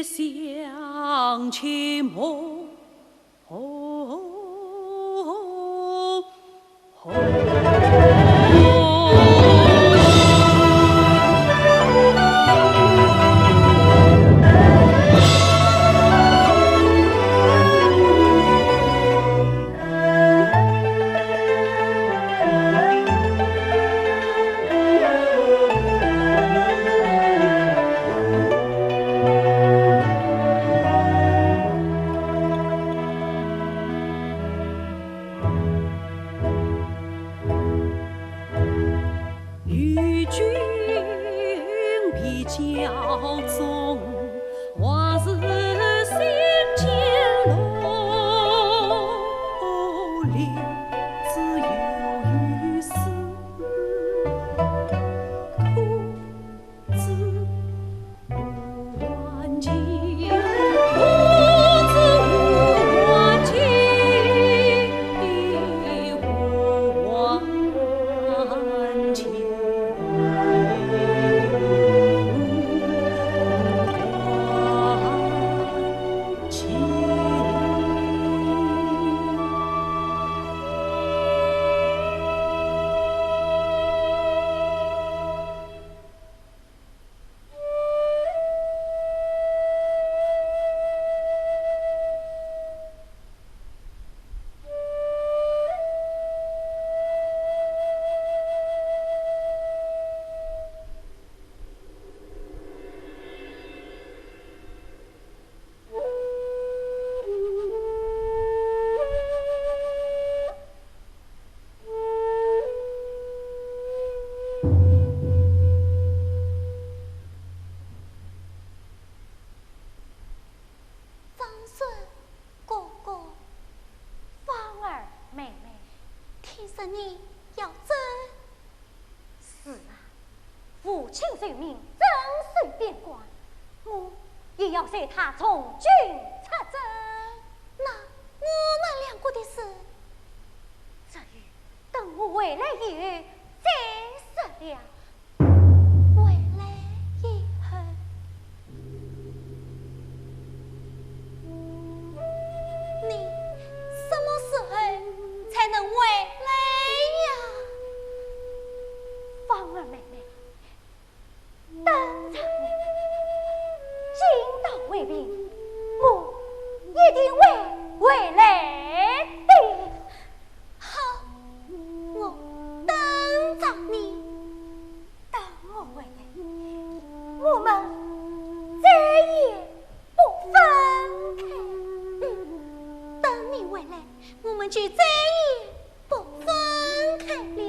想起梦。与君比较纵，往事心间楼，留自有余思，徒自无完结。你要争？是啊，父亲随命，怎随便管？我也要随他从军出征。那我们两个的事，这日等我回来以后再商量。回来以后，你什么时候才能回来呀？芳儿妹妹，等着我，今到为兵，我一定会回来的。好，我等着你。等我回来，我们再也不分开。等你回来，我们就再也不分开了。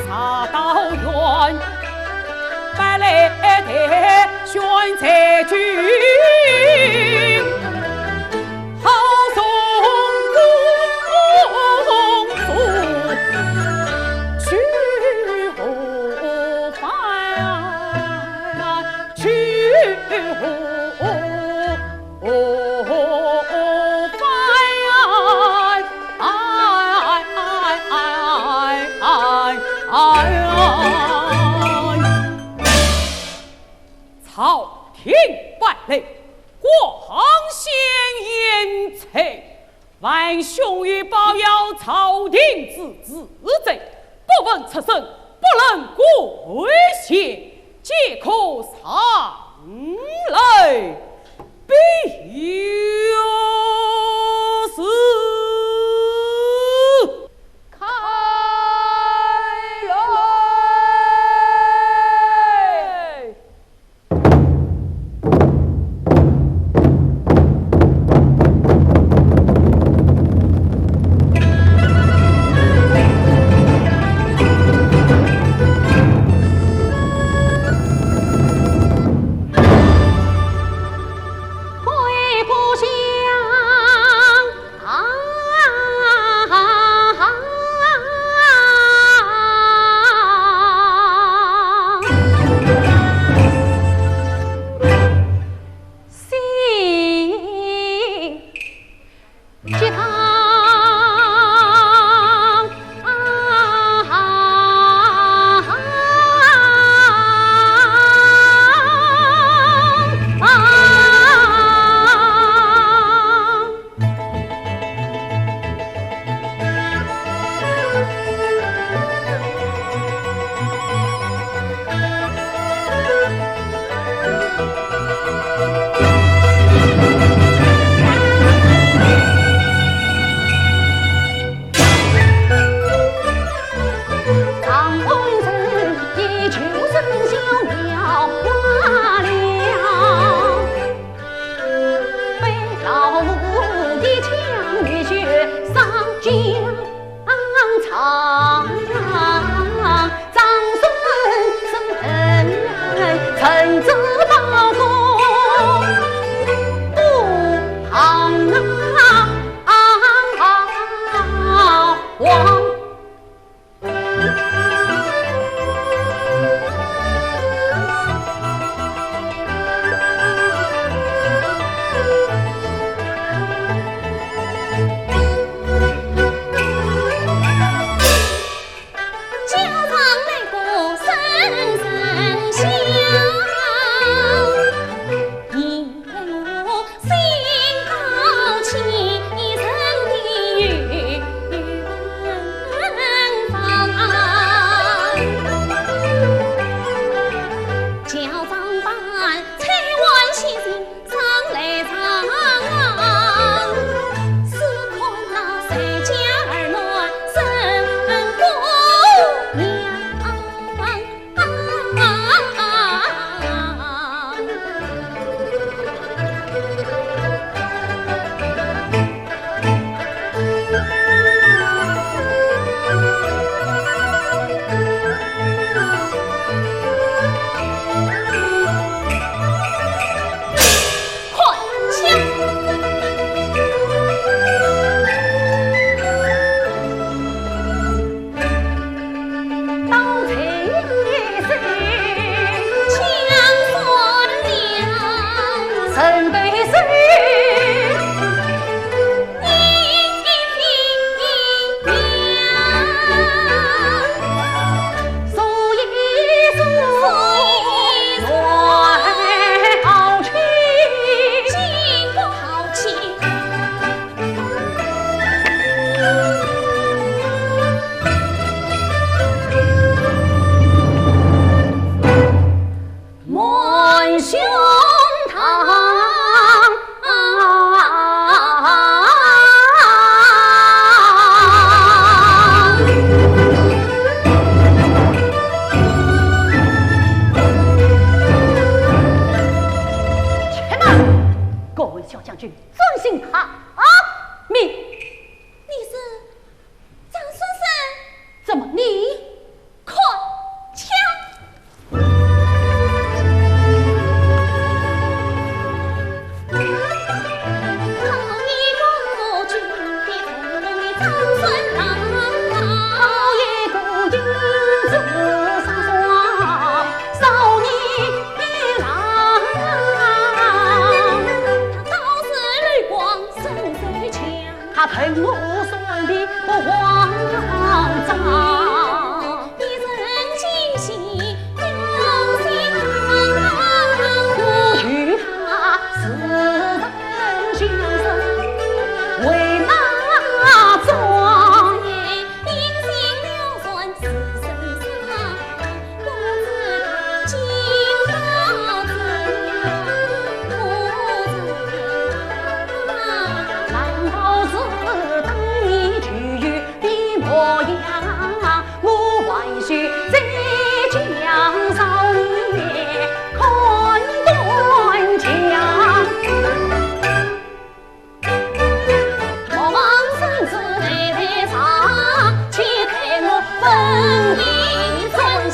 茶道远，百来台选才军，好送公主去何方？去何方？朝廷万岁，国先言策，万兄于保佑朝廷之治政，不闻出声，不能过谢，皆可上来必有事。回故乡啊！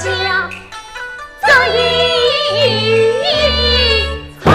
下这一场。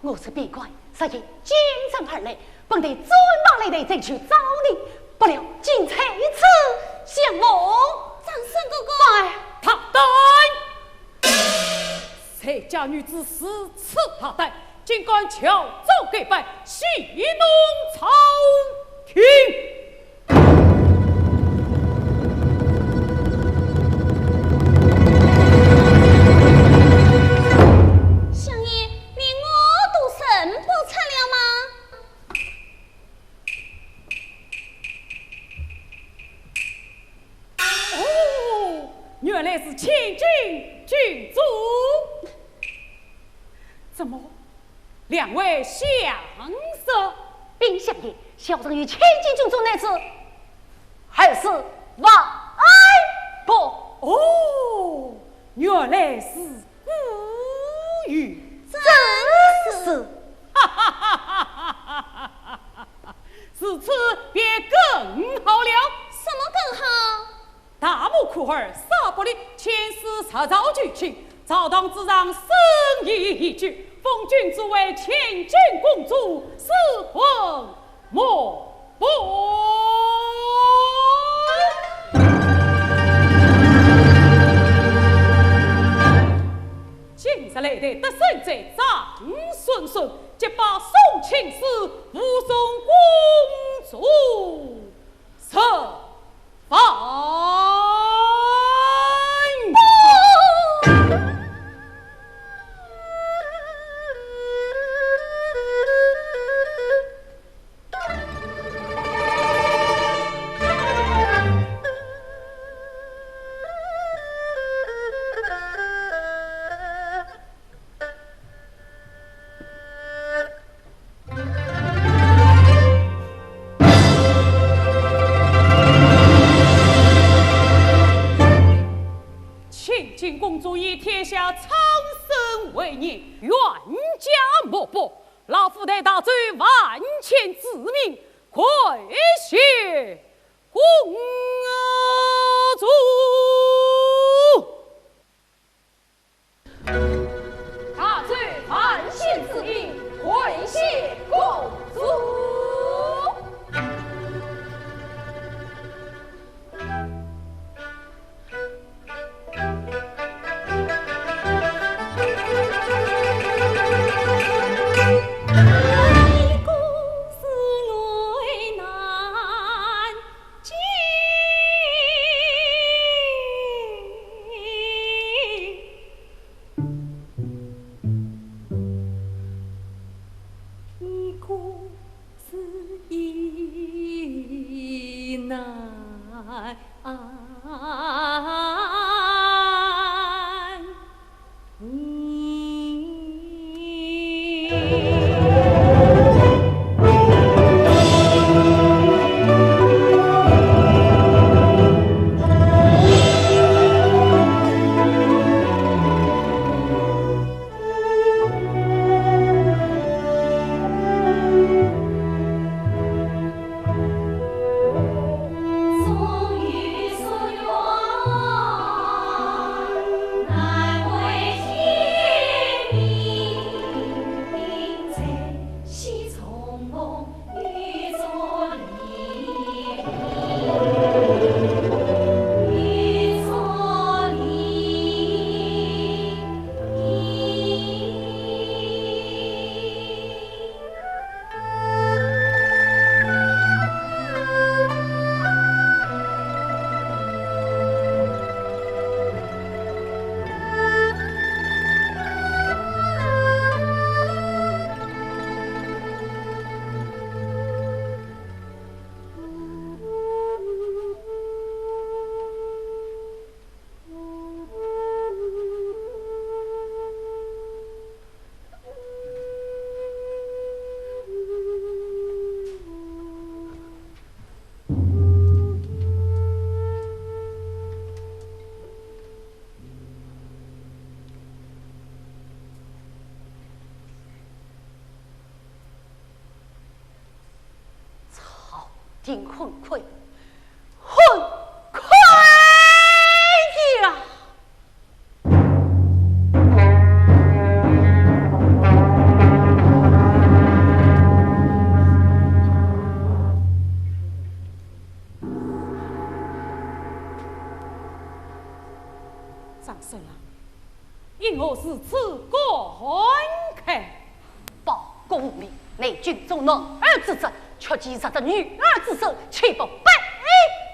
我是闭关，所以精神而来，本地专马来的前去找你，不料竟在此相逢。长生哥哥，他等，谁家女子私刺他等，竟敢巧奏给拜，戏弄朝廷。原来是千金郡主，怎么两位相识？并相爷，小人与千金郡主那次还是往爱不？哦，原来是无语，真是，哈哈哈哈哈哈！此次便更好了。什么更好？大幕酷儿撒不离，前世实早举行，朝堂之上生意一举，封君主为千金公主，是婚莫不。今日来的得胜者张顺顺，即把宋庆师护送公主上房。公主以天下苍生为念，冤家莫报，老夫代大罪万千子民，跪谢公主。大罪万千子民，跪谢公主。定很快，很快呀！长生郎，因我是此观看，报公里内军中男儿之责，却击杀这女儿之手，岂不背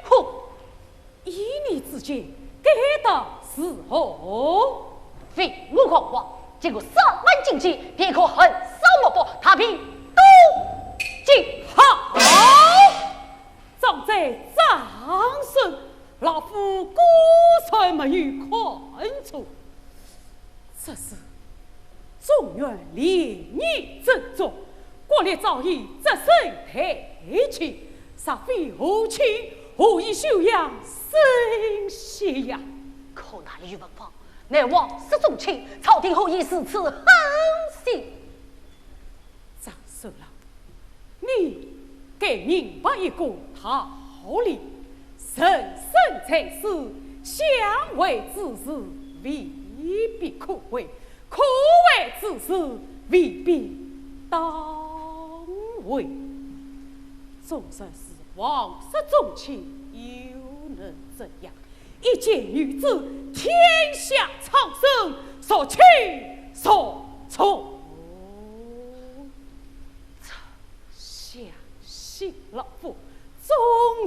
乎？依你之见，该当是何？非我狂妄，经过3万禁忌，便可横扫莫波，他必都尽。好，长在长生，老夫果然没有看错，这是中原烈女正中，国力早已折身抬起，煞非何情何以修养生息呀？可那李文芳乃王室宗亲，朝廷何以是此狠心？张守郎，你该明白一个道理：人生在世，相为之事未必可为，可为之事未必当为。纵然是王室宗亲，又能怎样？一见女子，天下苍生，所趋所从。相信老夫，终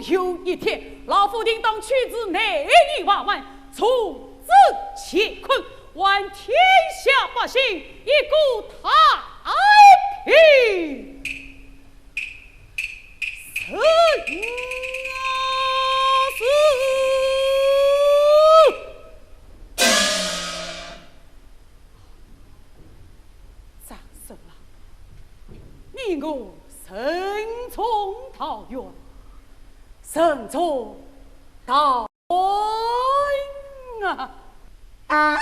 有一天，老夫定当取之内里外外，除之乾坤，还天下百姓一股太平。张生郎，你我身从桃源，身从桃源啊！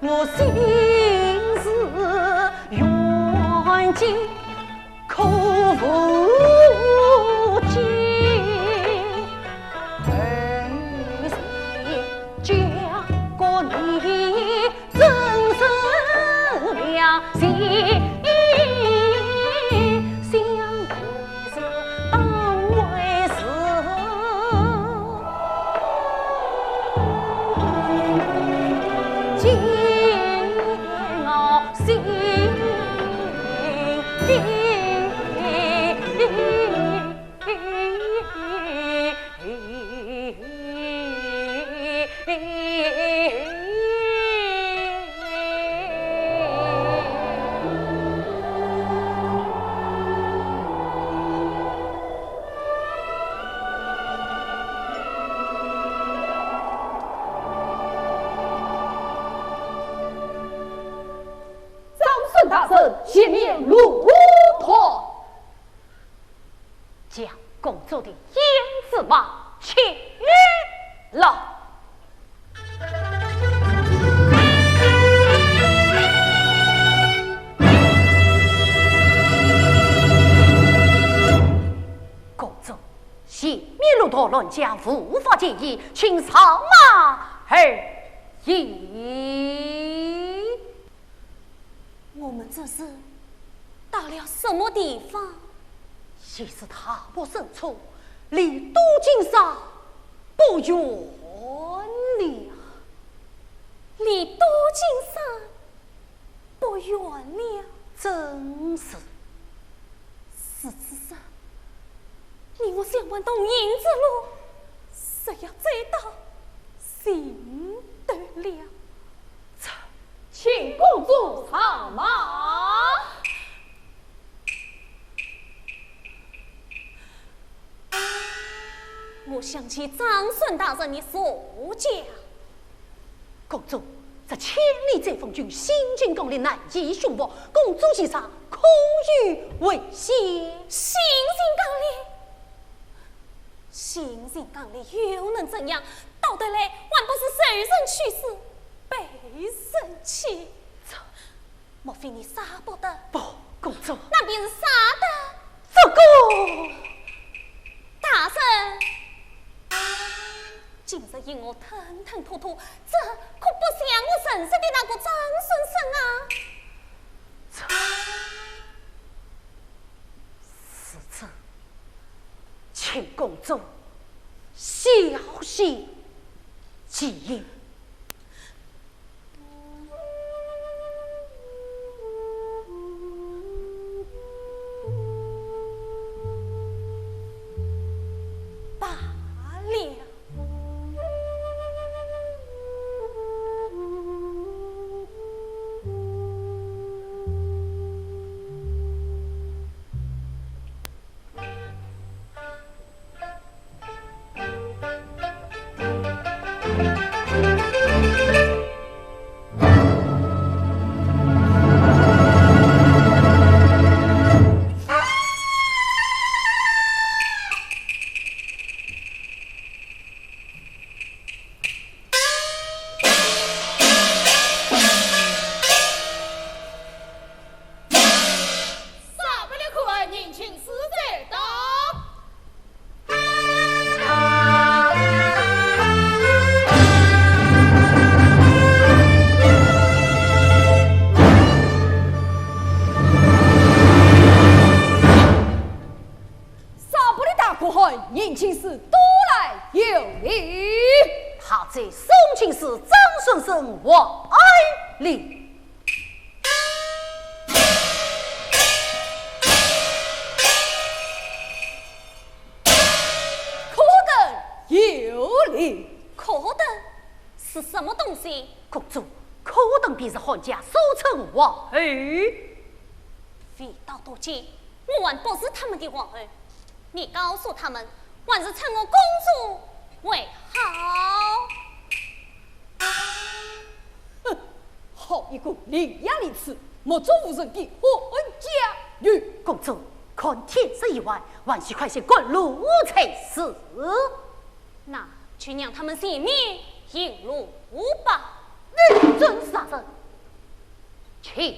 我心事眼睛可无尽，儿媳嫁过你真是良心，相会是当为是。煎熬心底。大圣前面如何？将公主的胭脂马切了。公主，前面路途乱将，无法建议，请上马而已。我们这是到了什么地方？其实踏步深处，离都金沙不远了。离都金沙不远了，真是。事实上，你我想不动银子路，谁要追到，行得了。请公主上马。我想起长孙大人的所讲，公主，这千里追风军新进攻的南极凶暴，公主其上空余危险。新人讲的又能怎样？到头来还不是受人驱使，被人欺？莫非你杀不得？不，公主，那便是杀的。这个大人，今日因我吞吞吐吐，这可不像我认识的那个张先生啊！是这，请公主小心记忆。迎亲使多来有礼。他在送亲使张顺生往里。可等有礼。可等是什么东西？公主，可等便是汉家收成王儿。非道多见，我还不是他们的王儿。你告诉他们，还是称我公主为好。哼，好一个伶牙俐齿、目中无人的汉家女。公主，看天色已晚，还需快些赶路才是。那去让他们性命引路吧。尊大人，请。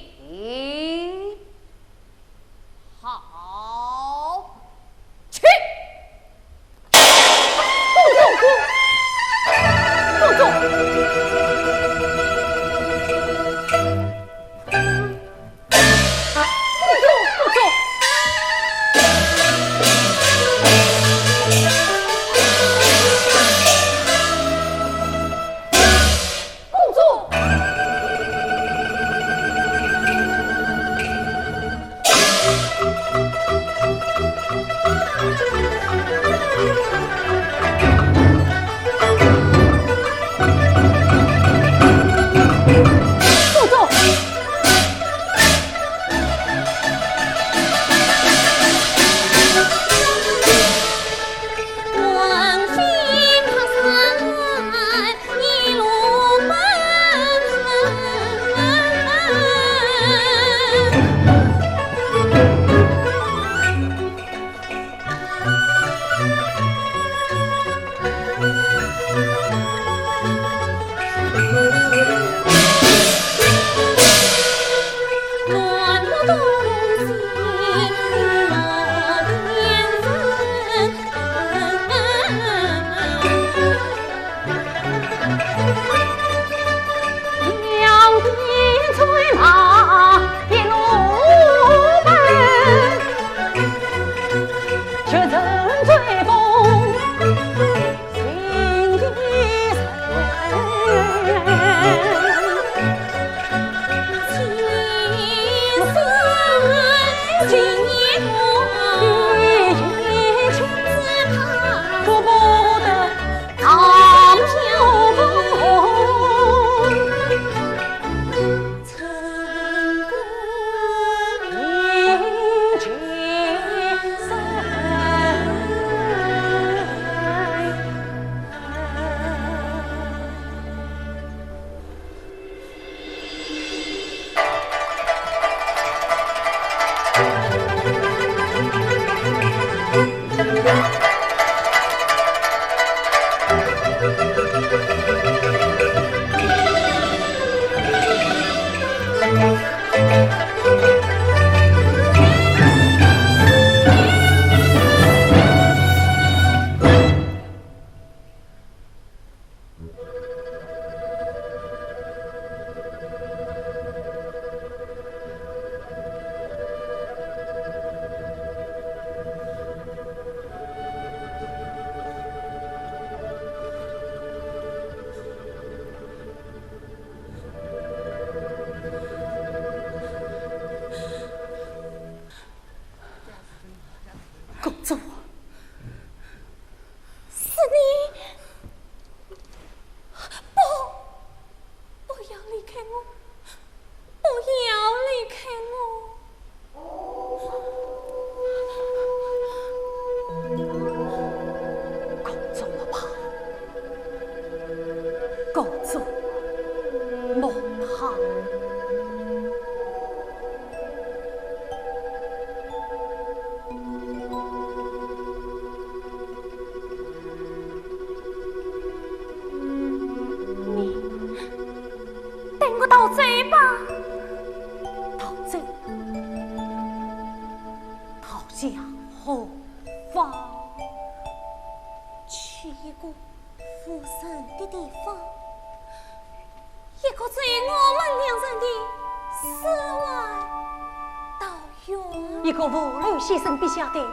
一个无虑牺牲笔下的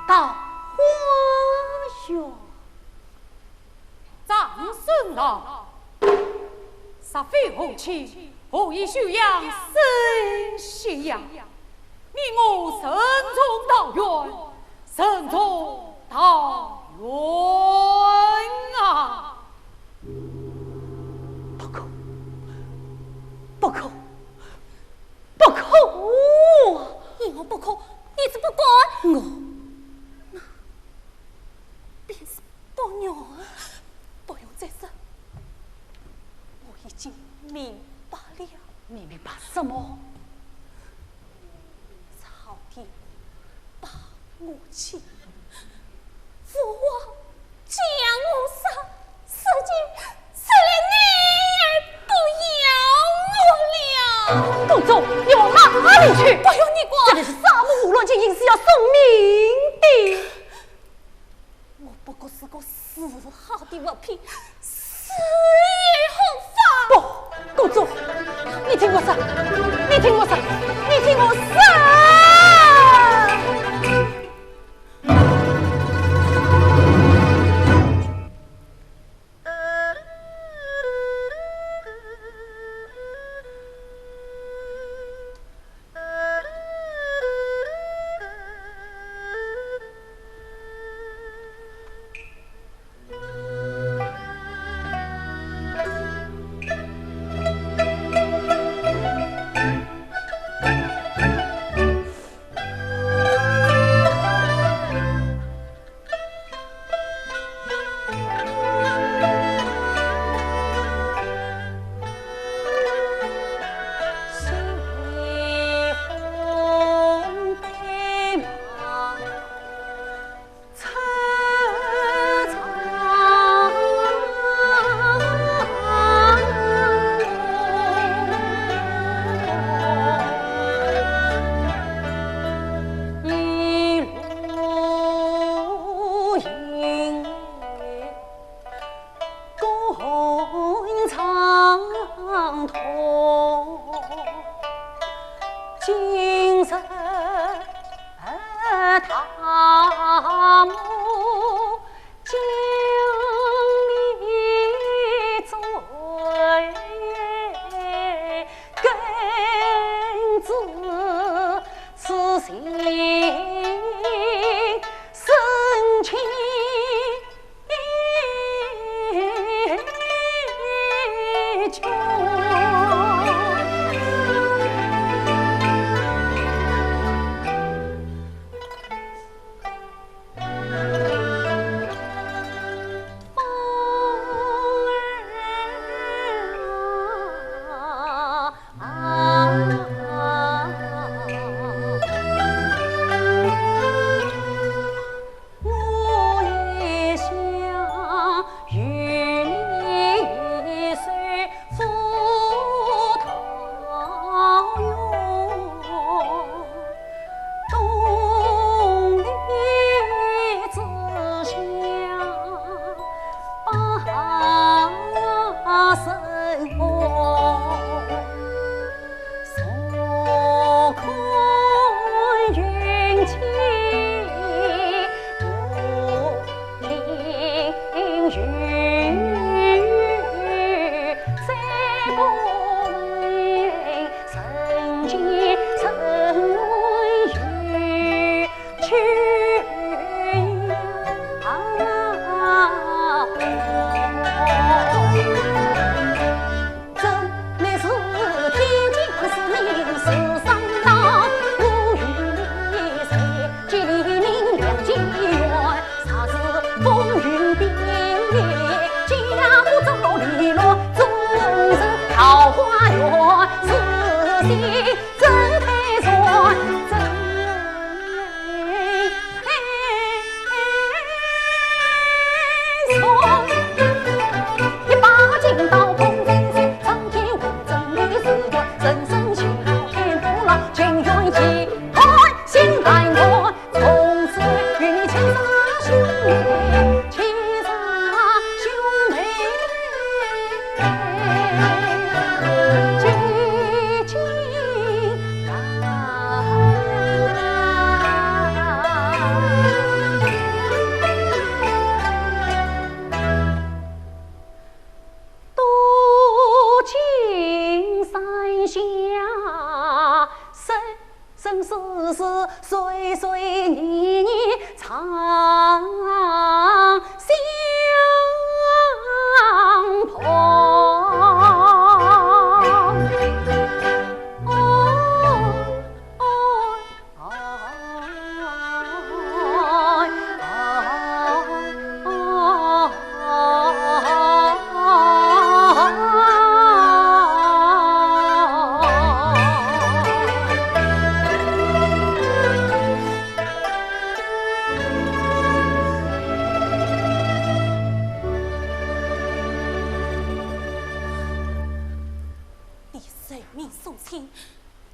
桃花源。长孙啊，煞非何情，何以修养生信仰？你我慎重道远，慎重道远啊！不可，不可，不可！因我不可，你只不管我便是伯娘，不用再说，我已经明白了。你明白什么？朝廷把我弃，父王将我杀，世间谁连你也不要我了。公主，你往哪里去？不用你管，这里是沙漠无乱，今应是要送命的。我不过是个丝毫的物品，死也听我说，你听我说，你听我说。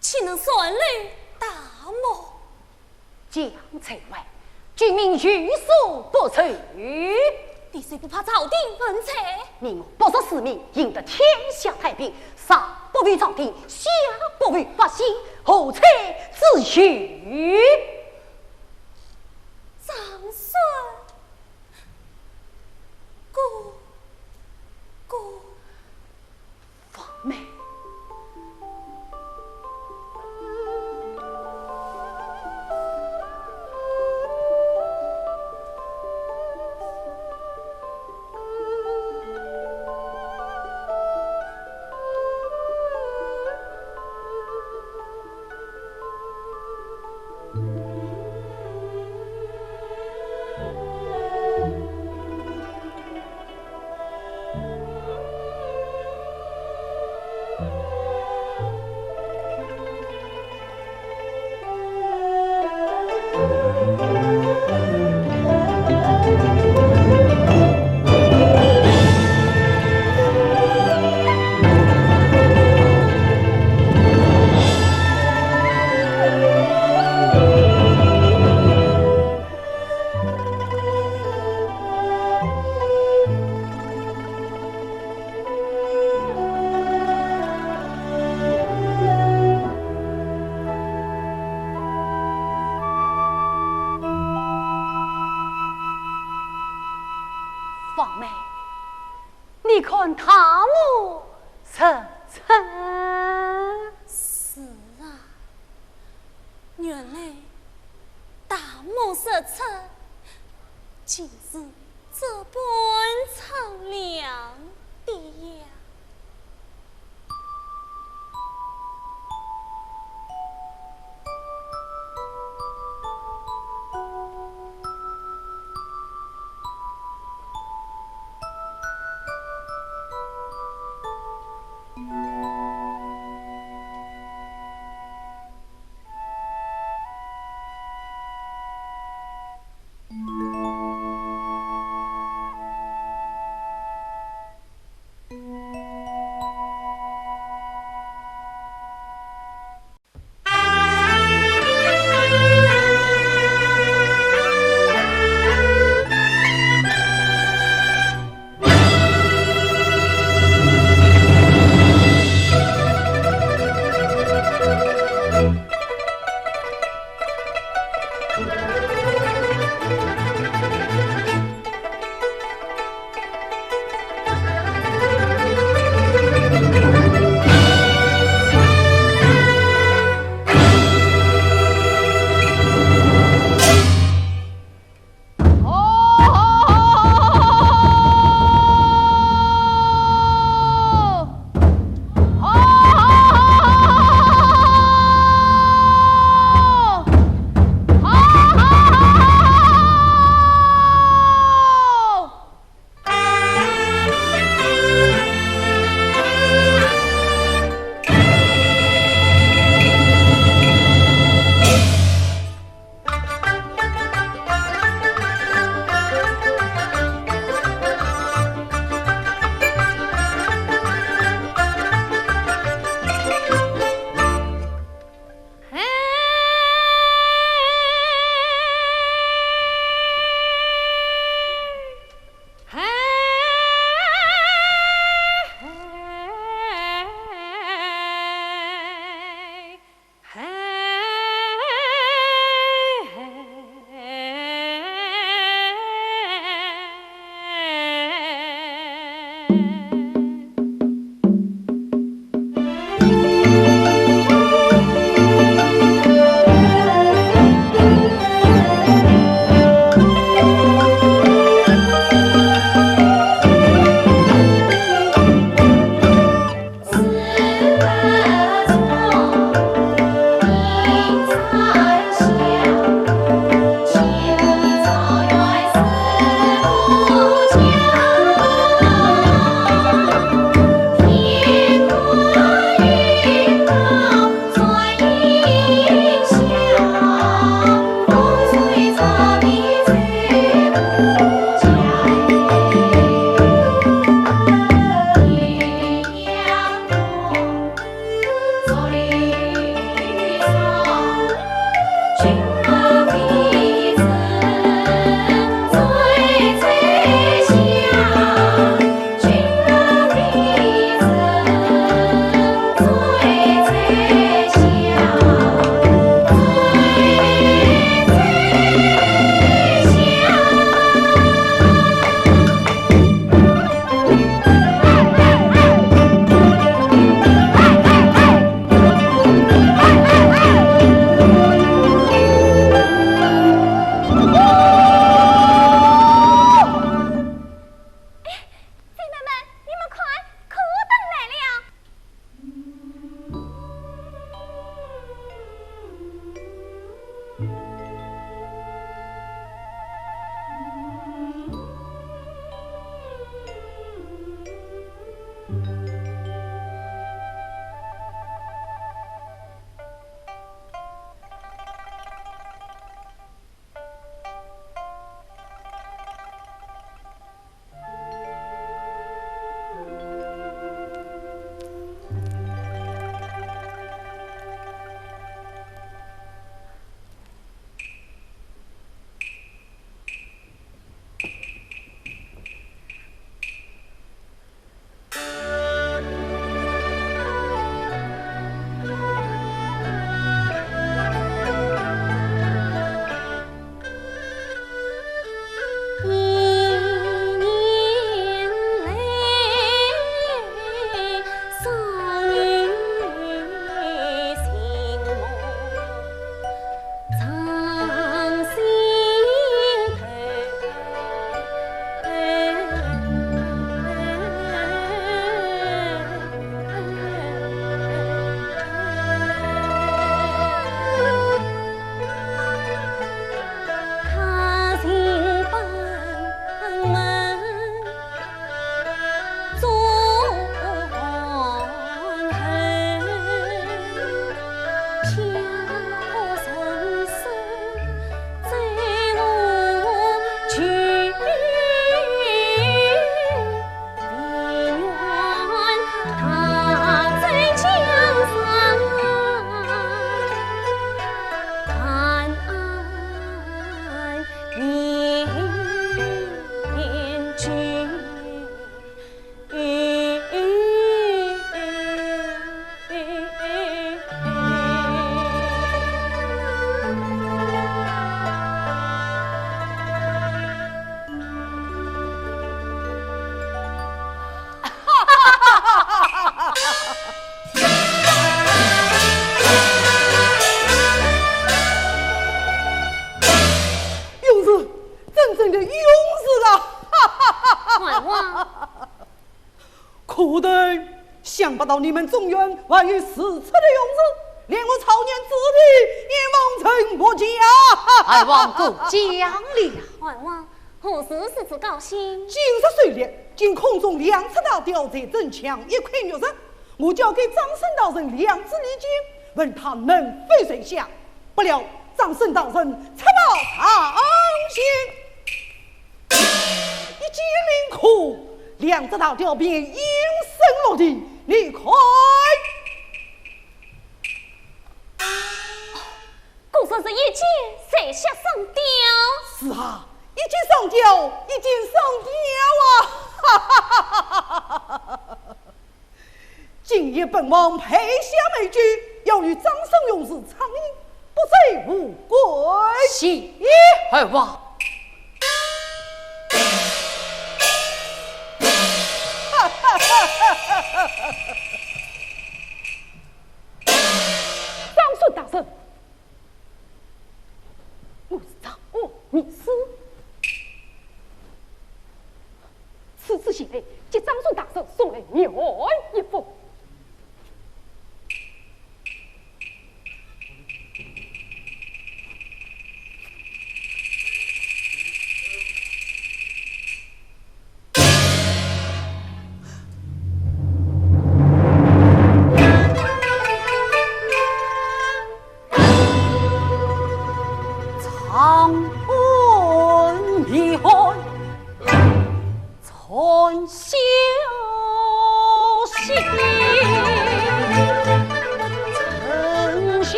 岂能算累大漠？将城外，居民欲速不取。你虽不怕朝廷分拆，你我不说使命，赢得天下太平，杀不不为朝廷，下不为百姓，何才自诩？长孙，姑，放妹。人，想不到你们中原还有4次的勇士，连我朝年子弟也望尘莫及啊！还望过奖励啊！万王何时是此高兴？今日岁月，经空中2次大吊在正强，一块玉石，我交给张生大人2次礼金，问他能飞谁下？不料张生大人才报唐心，一击灵苦，2次大吊便应声落地，你快！故说是一箭射下上吊。是啊，一箭上吊，一箭上吊啊！哈哈哈哈哈哈！今夜本王配下美驹，要与张生勇士长饮，不醉无归。喜还望。张顺大圣，我是掌握秘书。此次行来，接张顺大圣送来妙一封。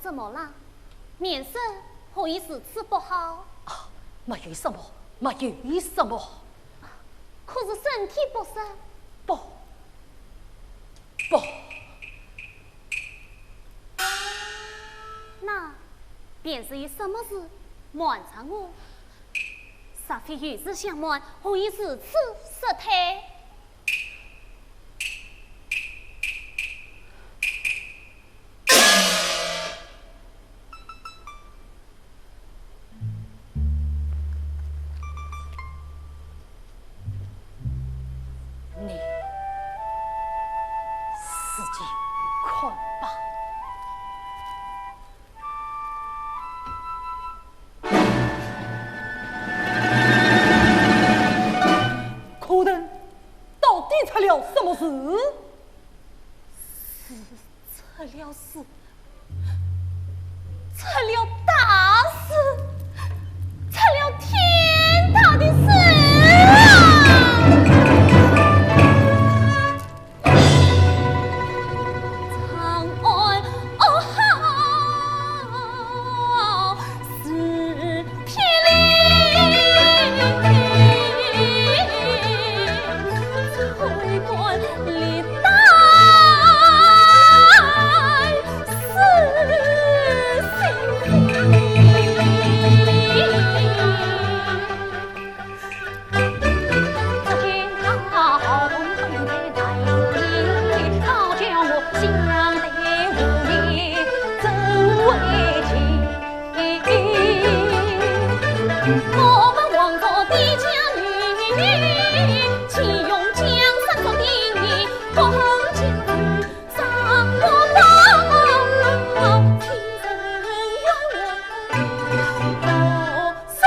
怎么了？面色何以如此不好？啊，没有什么，没有什么。可是身体不适？不。那便是有什么事瞒着我？煞非与之相瞒，何以是此色态？你自己看吧。可人到底出了什么事？出了事，出了大事，出了天大的事长安是霹雳，吹断历代我们王国的家女，岂用江山做定义？红巾上我帮，替人冤我送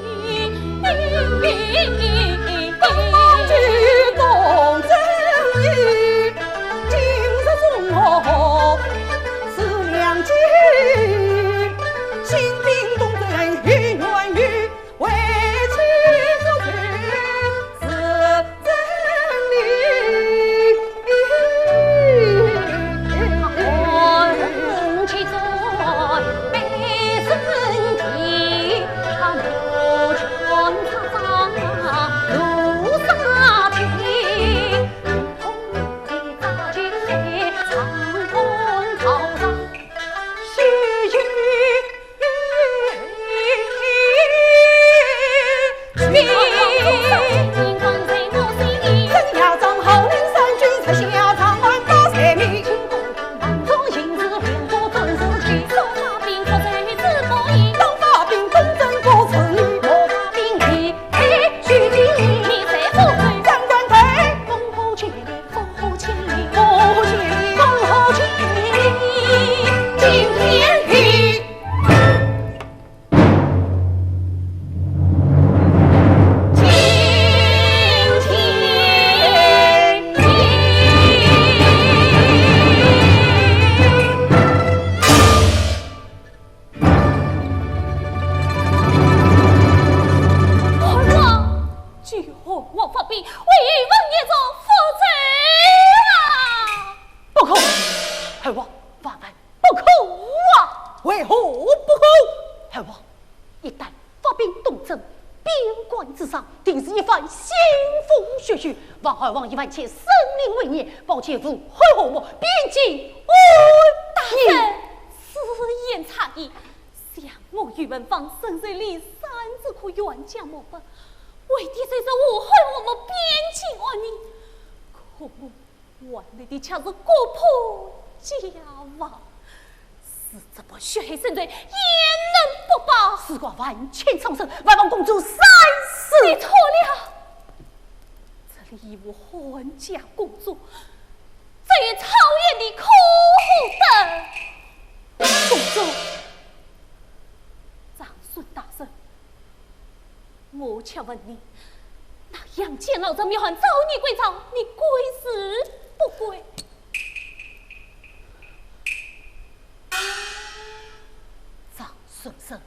你。举动正义，今日送我是良机。新兵东征云远于，为妻所去是真理。红旗在北身体，他目全苍苍如杀气，红旗扎进长空头上，西去。真要张后领三军，才下长安打3米。中行至偏国准时期，手拿兵可贼子不义，当发兵东征不此意，我发兵力黑须金，你谁负罪？将官退，烽火千里，烽火千里，烽火千里，烽火千里，惊天地。我发兵为文业做负罪啊！不可！害我发来不可啊！为何不可？害我一旦发兵东征，边关之上定是一番腥风血雨。王二王一万切生灵为念，抱切夫会和我边境大人，此言差矣。想我与文芳深水里三子可冤家莫分。为的虽是误会我们边境儿女，可我换来的却是国破家亡，是这般血海深罪，焉能不报？事关万千苍生，万望公主三你思。错了，这里已无皇家公主，这与草原的苦等。公主，长孙大圣。我且问你，那杨戬老者灭还找你归朝，你归是不归？张孙生，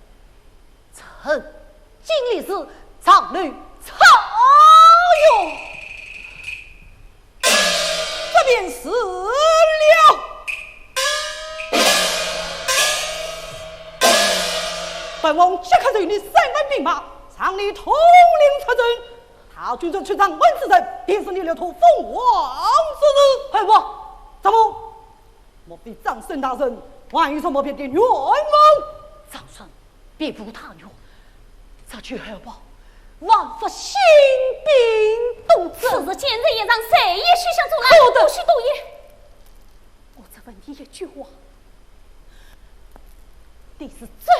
臣今日是长女曹勇，这便是了。本王即刻对你3万兵马，让你统领出征。他军中去长温之人，便是你留图奉王之日。害我怎么？莫非张孙大人万一说莫别的冤枉？张孙别无他愿，这句好吧，万不兴兵动此阵。时今日也让谁也许想出来，不许多言。我只问你一句话，你是罪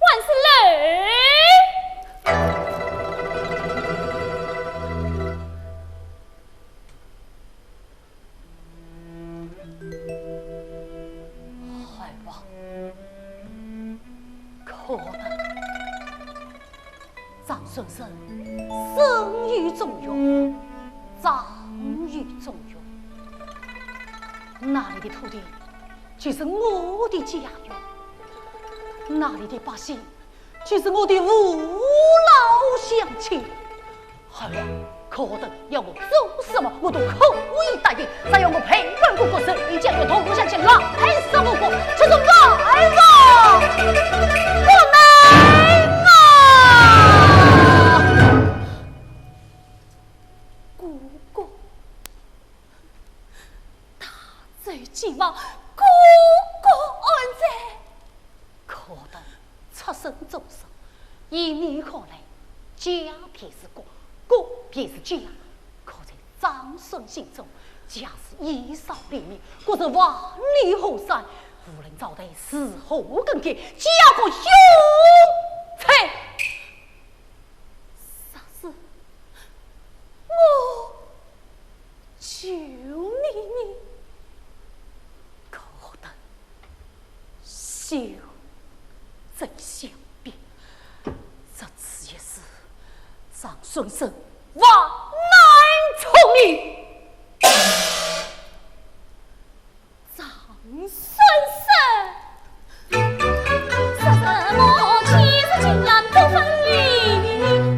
还是累？害吧，可得张顺生生于中原，长于中原，那里的土地就是我的家园，那里的百姓就是我的父老乡亲。好了，可得要我做什么，我都可以答应。再要我陪伴过谁将要同向前来什么过，就是万万不能啊！姑姑，大罪既亡，姑姑安在？可得出生众生，以你看来，家便是国，国便是家。可在张顺心中，家是以少立命，或者万里河山，无论朝代是何更改，家国永存。啥事？我求你，可得修真相变，这次也是张顺生万难从你。张顺生，说什么妻子竟然不分离，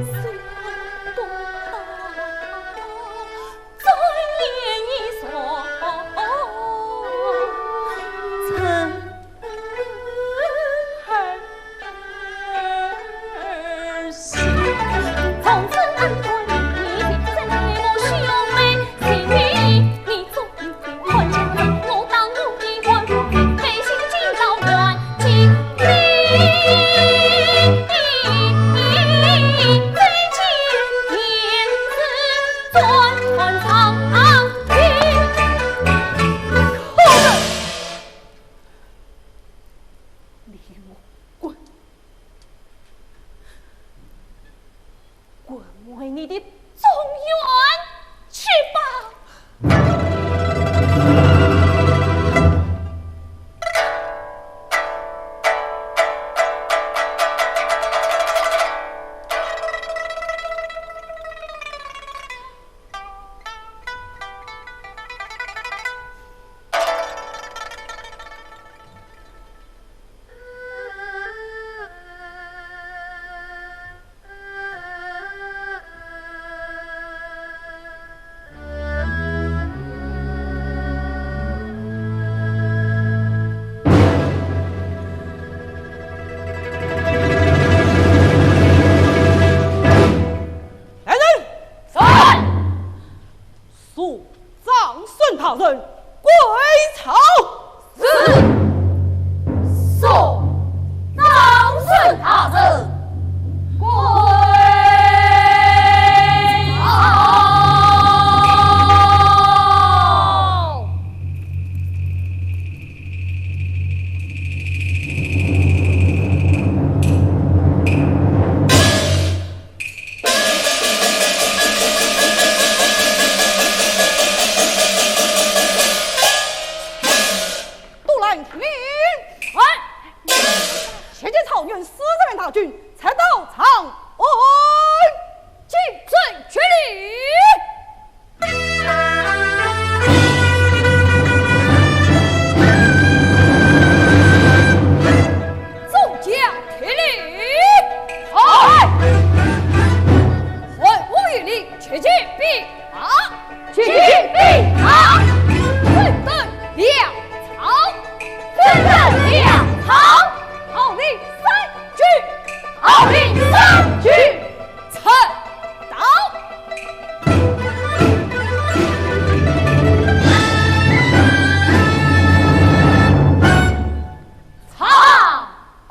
虽多大，尊严一所，曾儿媳，从此难断离别，再没我兄妹，心里你做一天还家人，我当我一还不平，内心今朝怨情你，再见天子转传长平。离我滚！滚回你的中原去吧！来人，在速张顺他人归朝。送张顺他人归朝。杜兰听令，现在草原40万大军才到长安，进阵全力。众将听令，来！还我与你去进兵马，去进兵马，奋斗粮草，奋斗粮草，号令三军，号令三军，趁到。长安。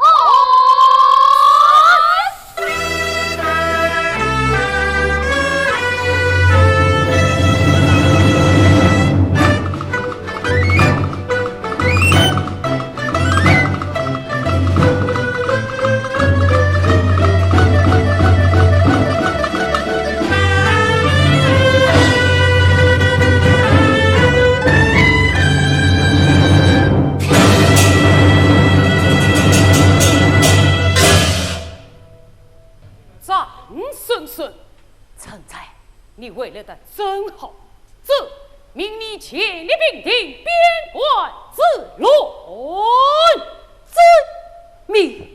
张顺顺，臣在。你为了的真好，这命你前立兵丁，边关自论。之命。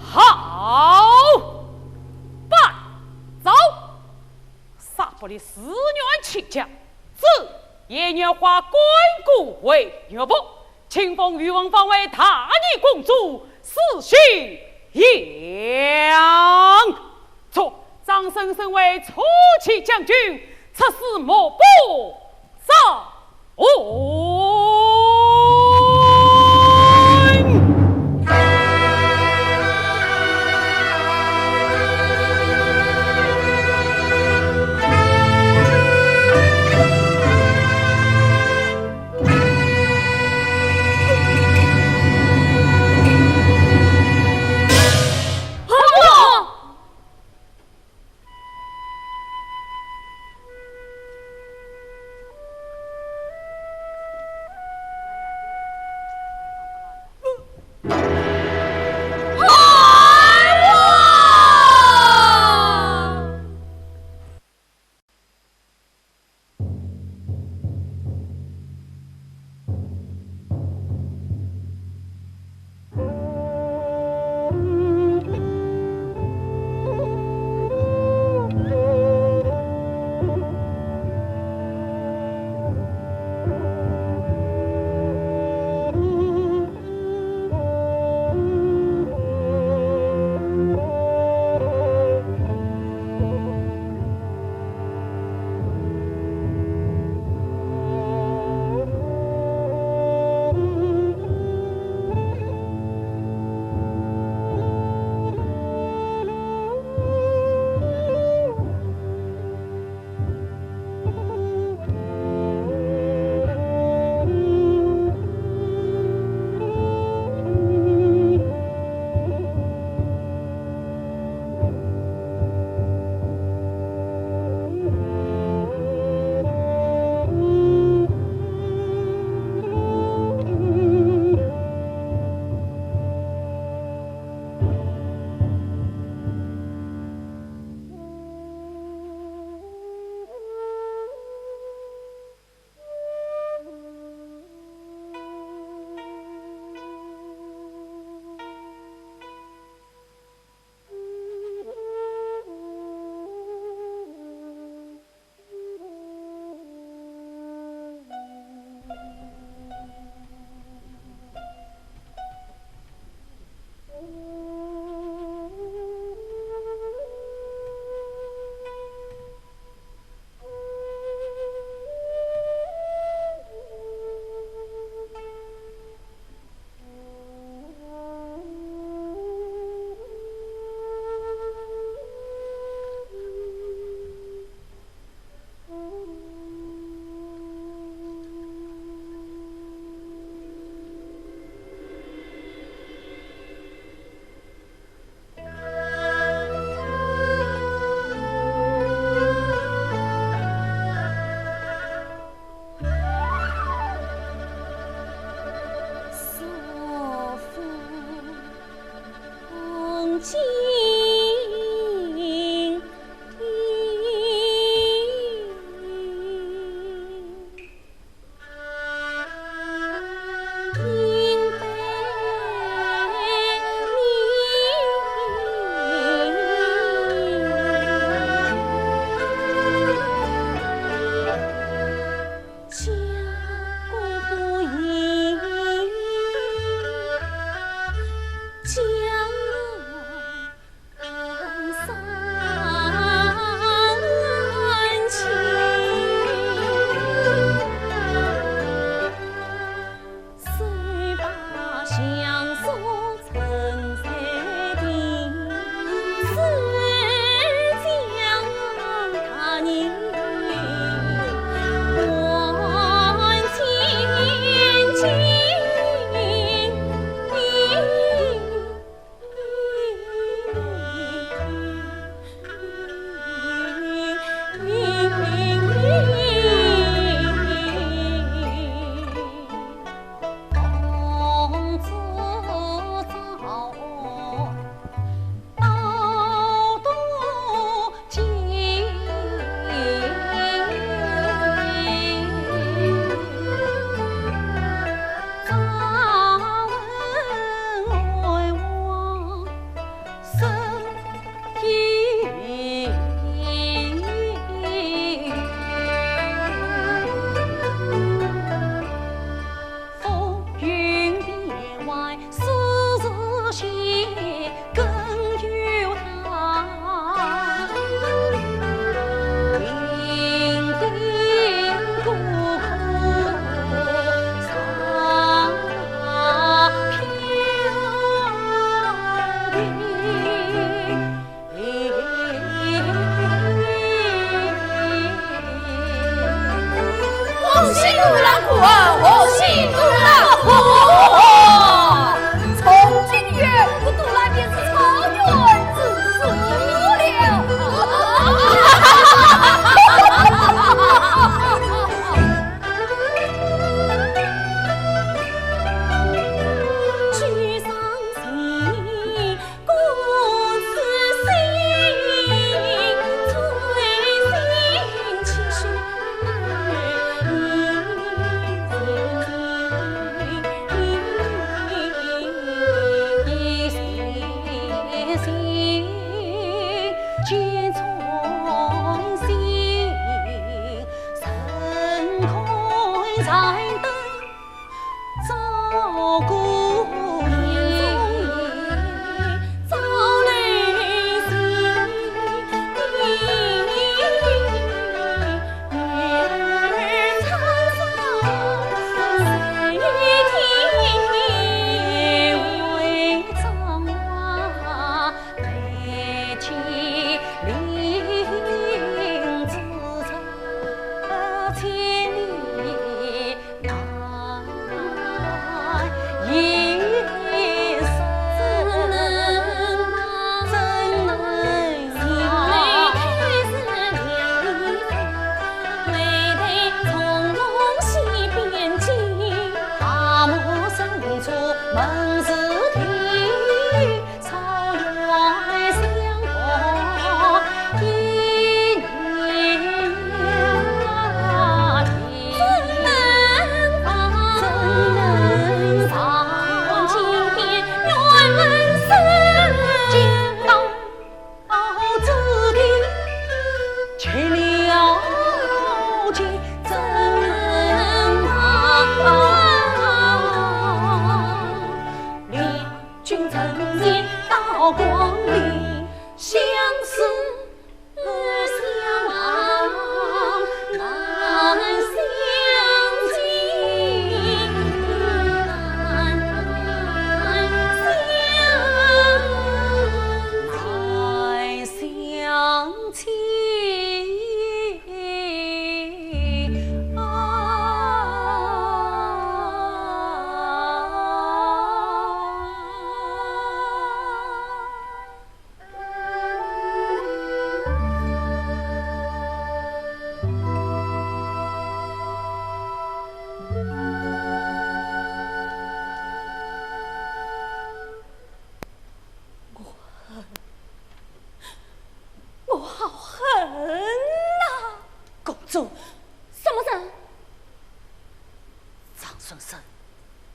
好，办走，杀不了四员亲将，自也愿化关谷为岳父，请封誉王方为大逆公主，死讯扬。错，张生身为初期将军，此事莫不造误。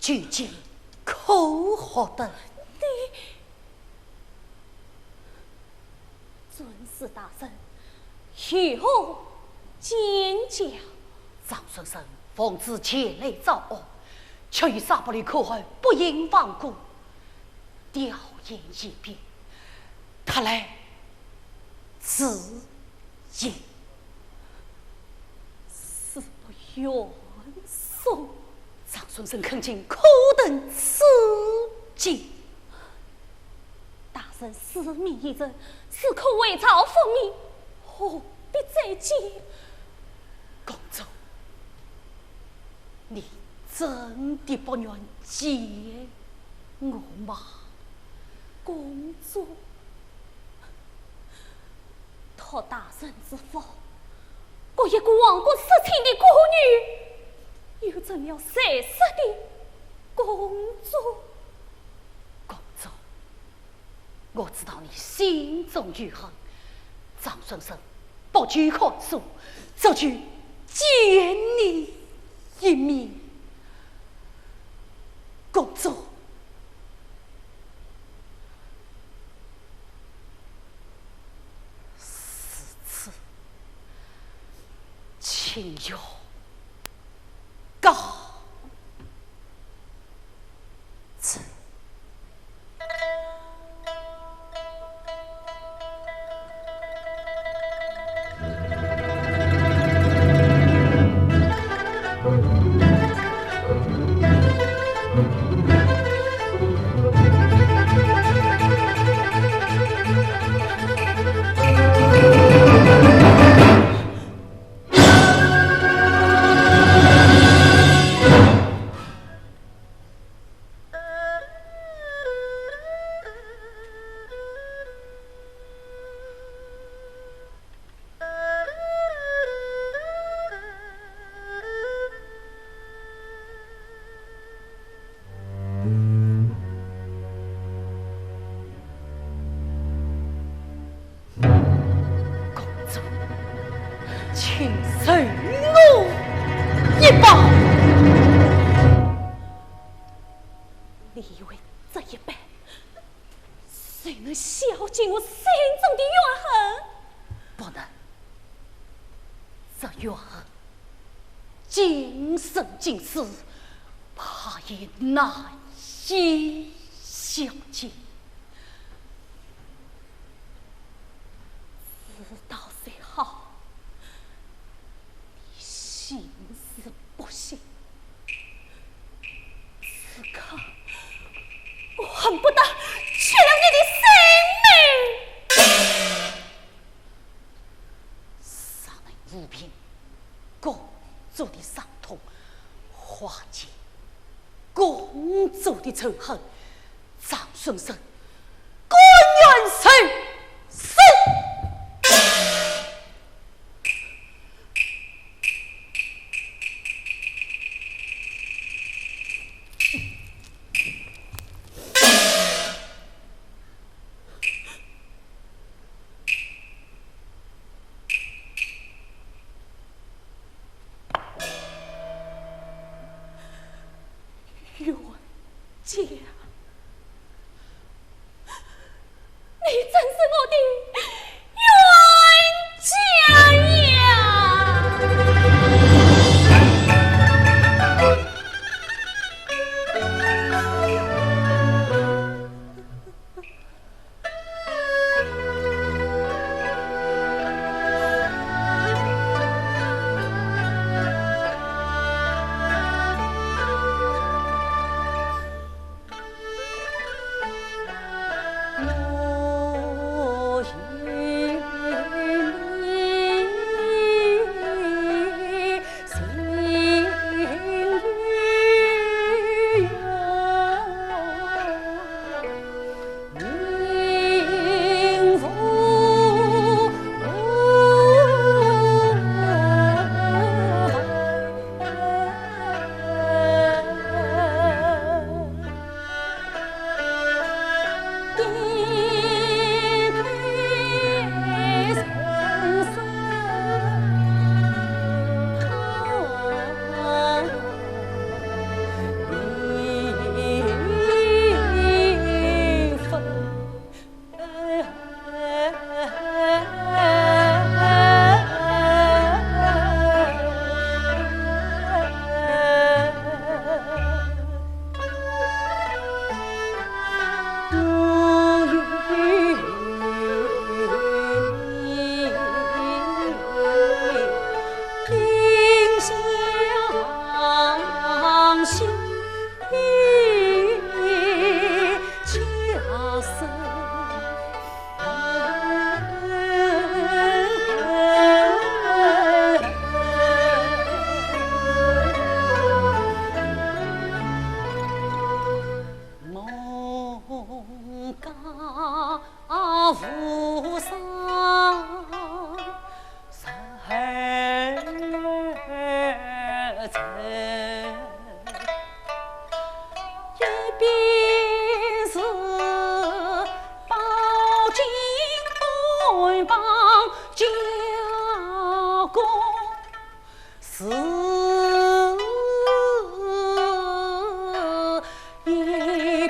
究竟可何等？尊师大圣，如何见教？张先生奉旨前来招安，却与沙伯里口后不应放过，调研一遍，他来自尽，是不愿送。张先生恳请可等此境。大圣私密一人，此刻为朝复命，何必再见？公主，你真的不愿见我吗？公主，托大圣之福，我一个亡国失亲的孤女，又成了谁死的公主？公主，我知道你心中有恨，张先生不拘可恕，这就见你一面。公主，此次请用告辞。请随我一把。你以为这一般，谁能消尽我心中的怨恨？不能，这怨恨今生今世，怕也难以消尽。知道虽好，你心思不行。此刻，我恨不得取了你的性命。杀人无凭，公主的伤痛，化解公主的仇恨。张顺生，官员谁死？冤家，你真是我的冤家呀！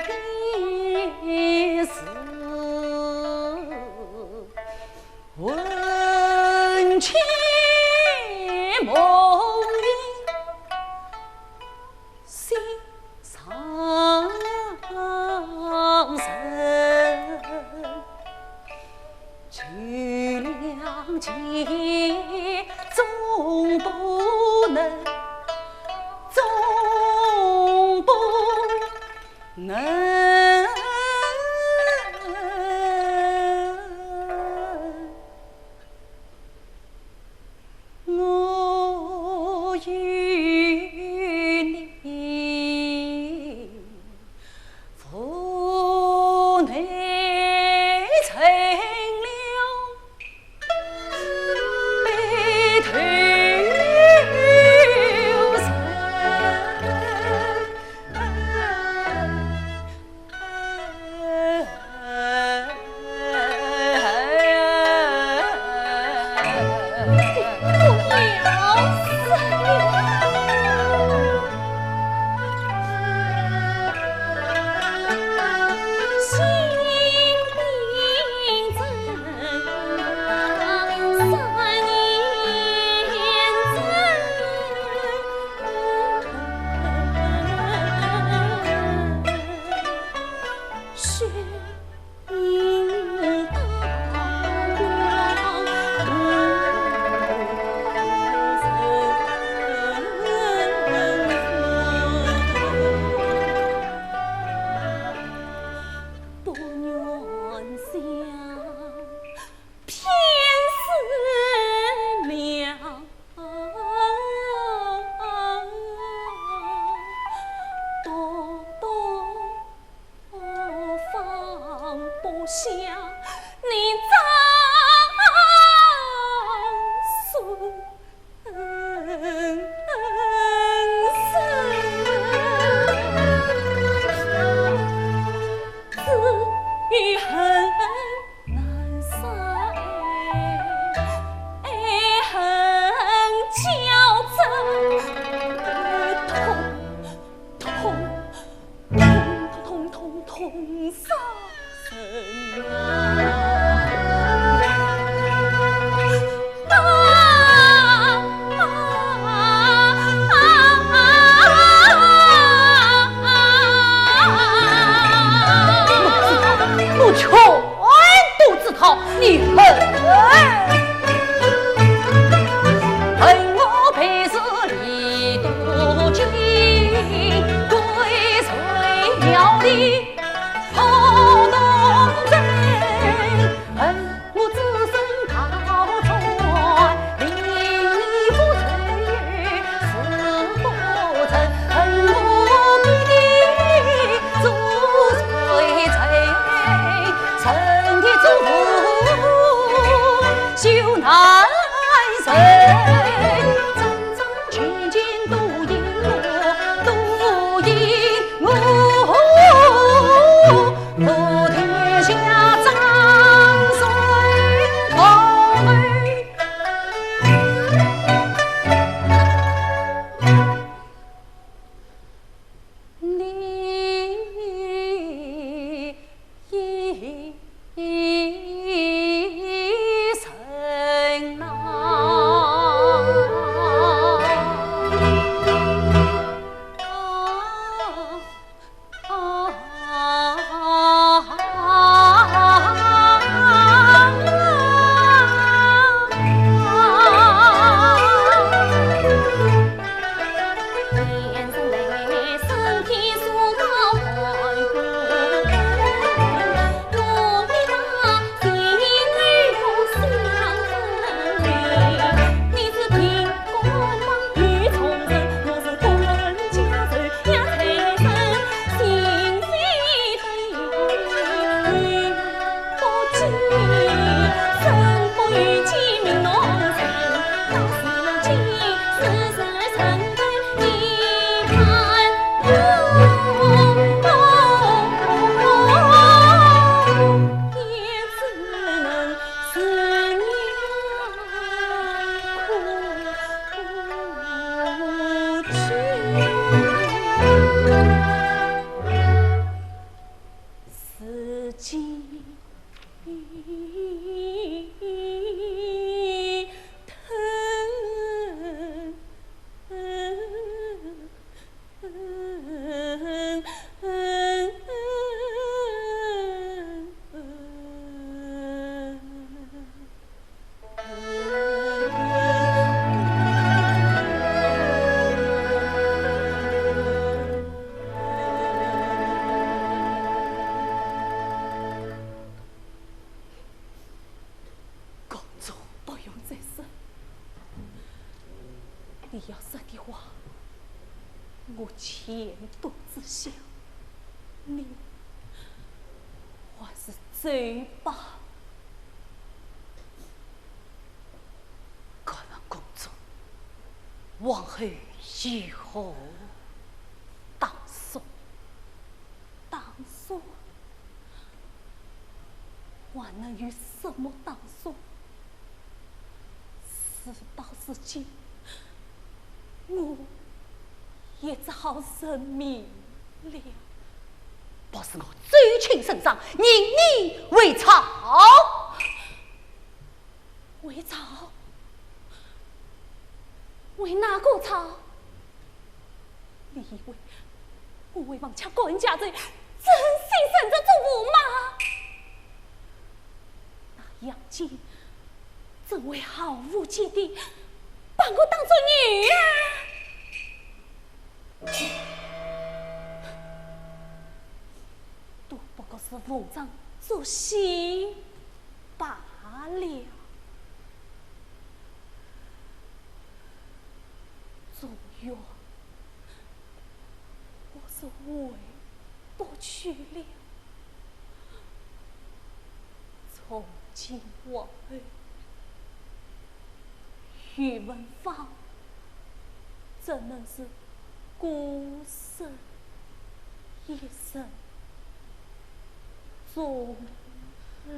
便是闻情梦里心伤神，去两情总不能，总不能。我与你腹内成了悲头下你张孙子与恨难散，爱恨交织，痛伤神我全都知道你恨我陪是离多久，归随鸟里好动真，恨我只身逃窜，令你不垂是不成，恨我比你做谁身体祝福修难成，真真切切都因我，都因我。心你要说的话，我全都知晓。你还是走吧。敢问公主，往后如何打算？打算？还能有什么打算？事到如今，我也只好认命了。不是我周亲身上认你为曹，为曹？为哪个曹？你以为我为王家官家贼，真心忍得住我吗？那杨金怎会毫无忌地把我当作女儿？都不过是奉上做戏罢了。总愿我是委不去了。从今往后，宇文芳怎能是孤身一人终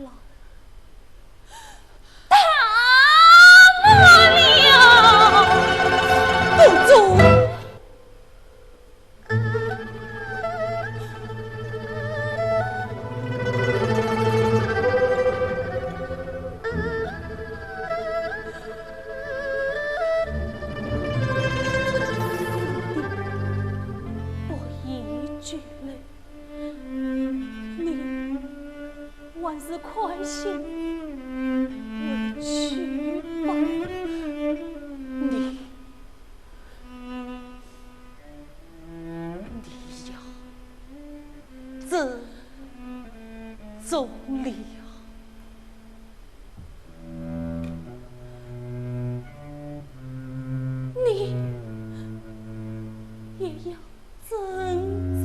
老？他了，公主。还是快些回去吧。你呀，这总理啊，你也要珍重。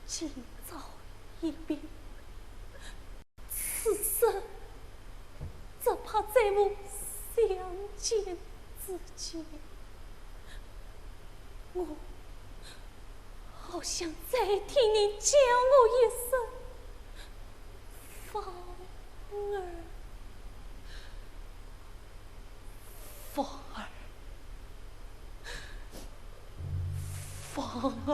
今朝一别，此生只怕再无相见之机。我好想再听你叫我一声芳儿，芳儿，芳儿。哥哥。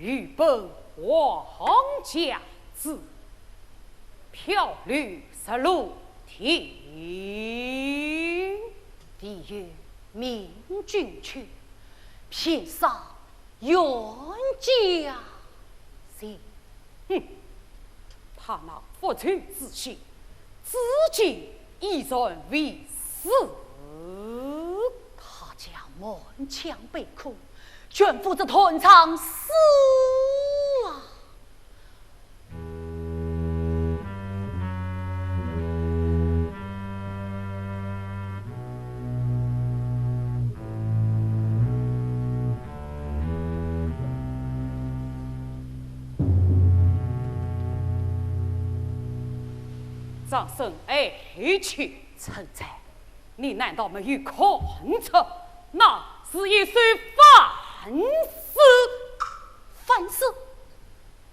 与本皇家子，飘绿石路天。地狱命君去，偏杀冤家心。他那不屈之心，至今依然未死。他家满腔悲苦，全负着团场死啊！掌声哀去，臣在。你难道没有看出那是一虽反思？反思，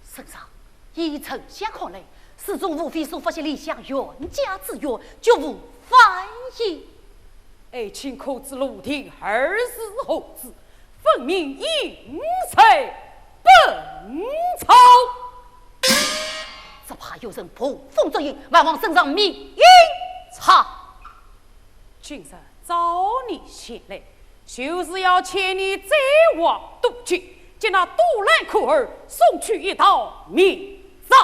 圣上，依丞相看来，始终无非所发现理想冤家之冤，绝无反意。爱卿可知陆廷儿时何子，分明应在本朝。只怕有人捕风捉影，万望身上命阴差。今日找你前来，就是要请你再往督军，将那杜兰苦儿送去一道灭诏。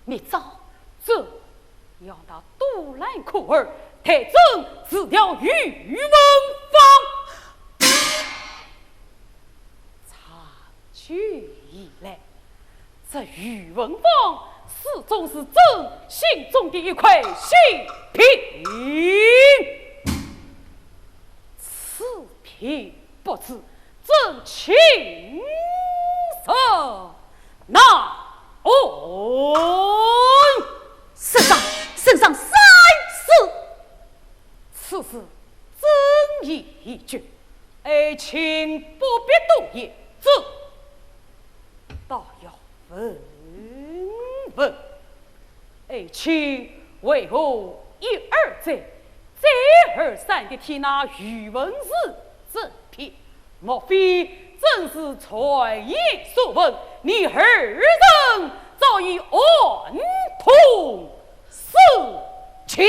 灭诏，这要那杜兰苦儿太真辞掉宇文芳。长久以来，这宇文芳始终是朕心中的一块心瓶。此瓶不知朕亲手拿on。圣上三思。此事真意已决，爱卿不必动言，朕倒要问问，爱卿为何一而再，再而三地提那宇文氏这篇？莫非正是传言所闻，你二人早已暗通私情？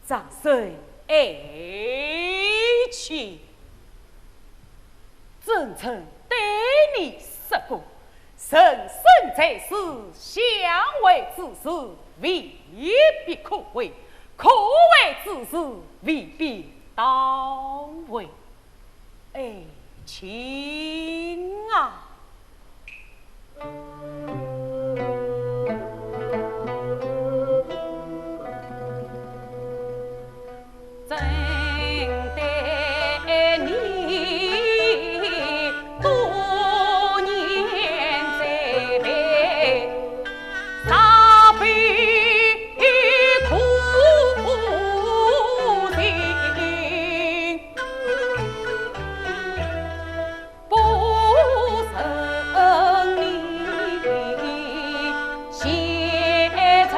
掌声爱卿，朕曾对你说过，人生在世，相为之事未必可为，可为之事未必当为。爱卿啊！真待你多年栽培，杀辈苦情，不胜你写成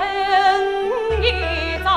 一招。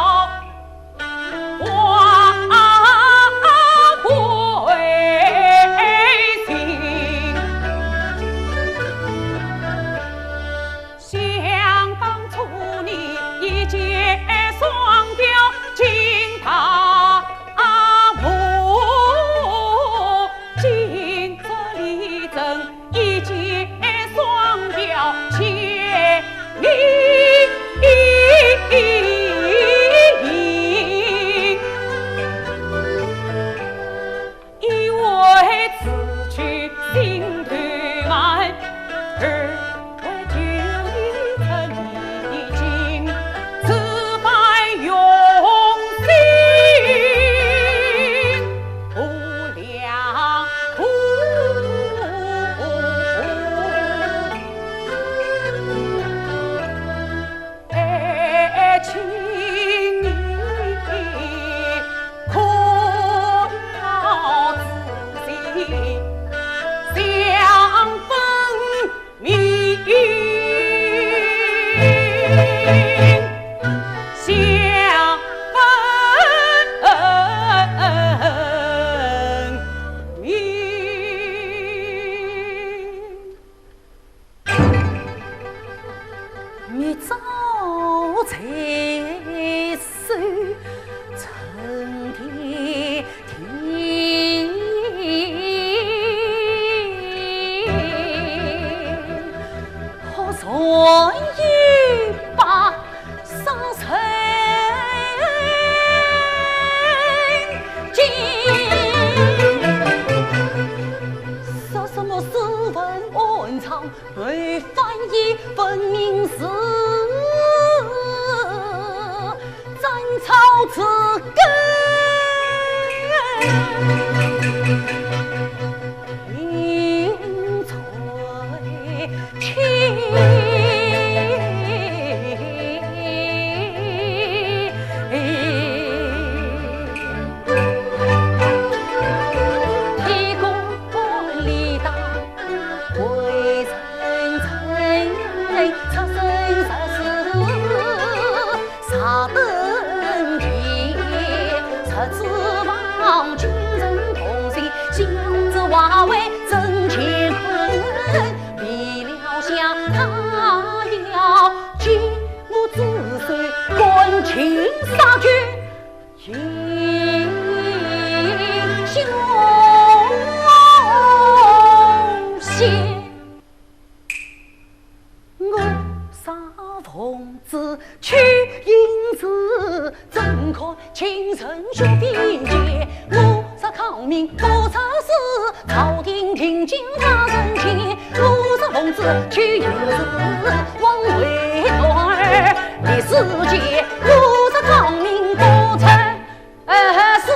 愿意把伤神尽，说什么斯文安常，对翻译分明是斩草之根。华为真乾坤，为了想他要尽我子孙关情杀绝，英雄先。我杀奉旨取银子，怎可轻臣血并结？我杀抗命不测死，朝廷听进他人情。我杀奉旨取银子，枉为儿立世界。我杀抗命不测死，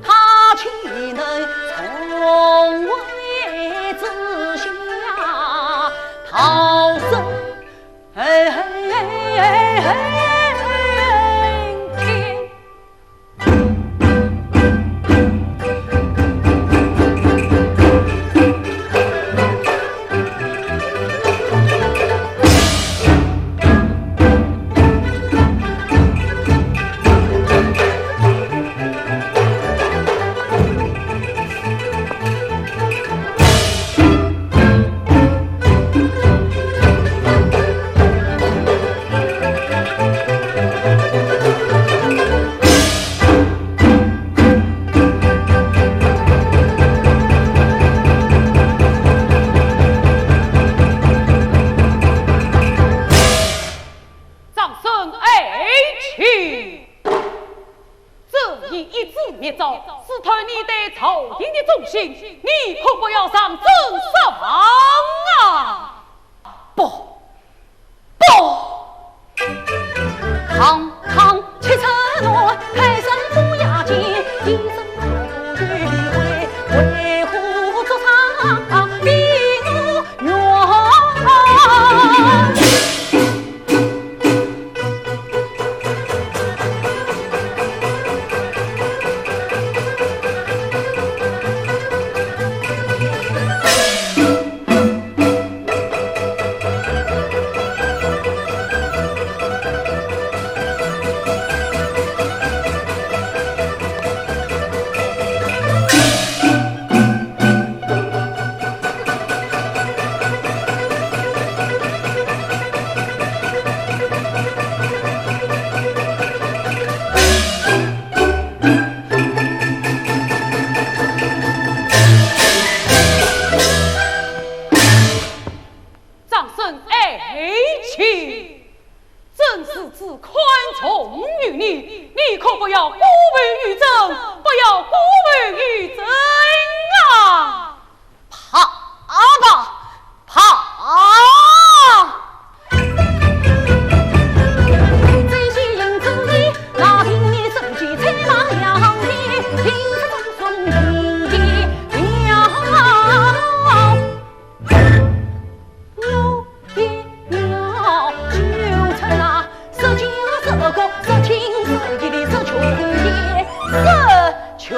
他岂能从位之下逃生？你可不要上正上啊！不，堂堂七尺诺，泰山风雅间，一生不与为，为虎作伥，比我远。真是自宽从于你，你可不要孤为于争，不要孤为于争啊！怕吧，怕！这些人子里，那听你生气，才马扬的，听着长孙明的了。有一秒就成那色情色国色情色地的色穷也色穷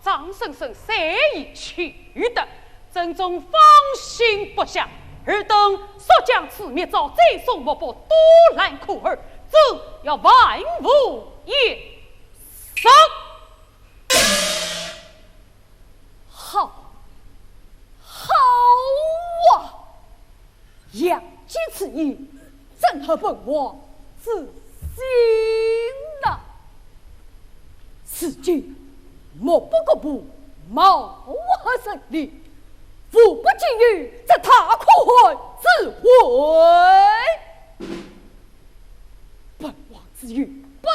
张生生谁已去的，真宗放心不下。尔等所将此灭遭贼送莫不多难苦儿，自要万无一伤。好，好啊！杨坚此意，正合本王之心呐。此计莫不可不貌合神离，夫不敬于则他可悔自毁。本王之欲背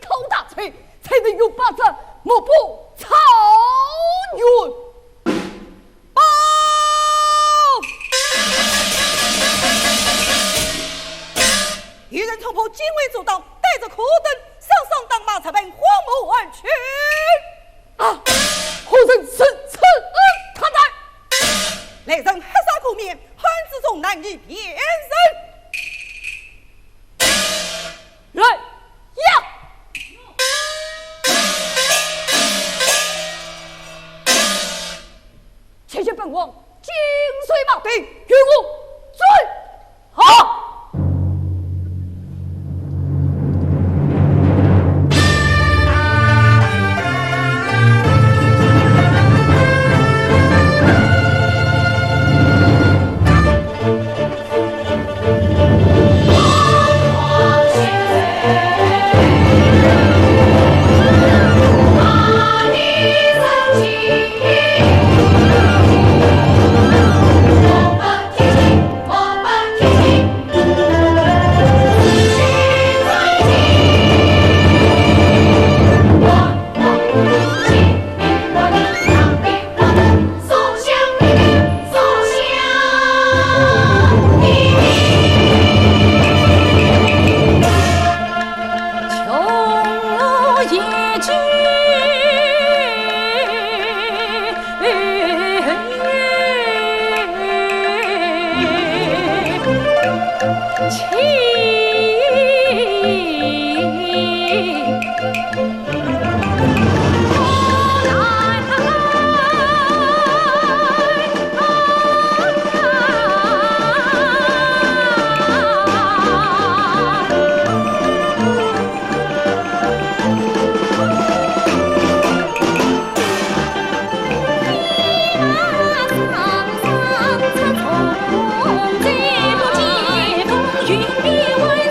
头大锤，才能有八战，莫不曹云报。一人冲破精卫阻挡，带着苦灯上当马，才奔荒漠而去。啊！何人是此他在？来人黑纱苦面，汉之中难以辨认。来呀！且见本王金水马蹄，与我追！好。风，再不解风云变为。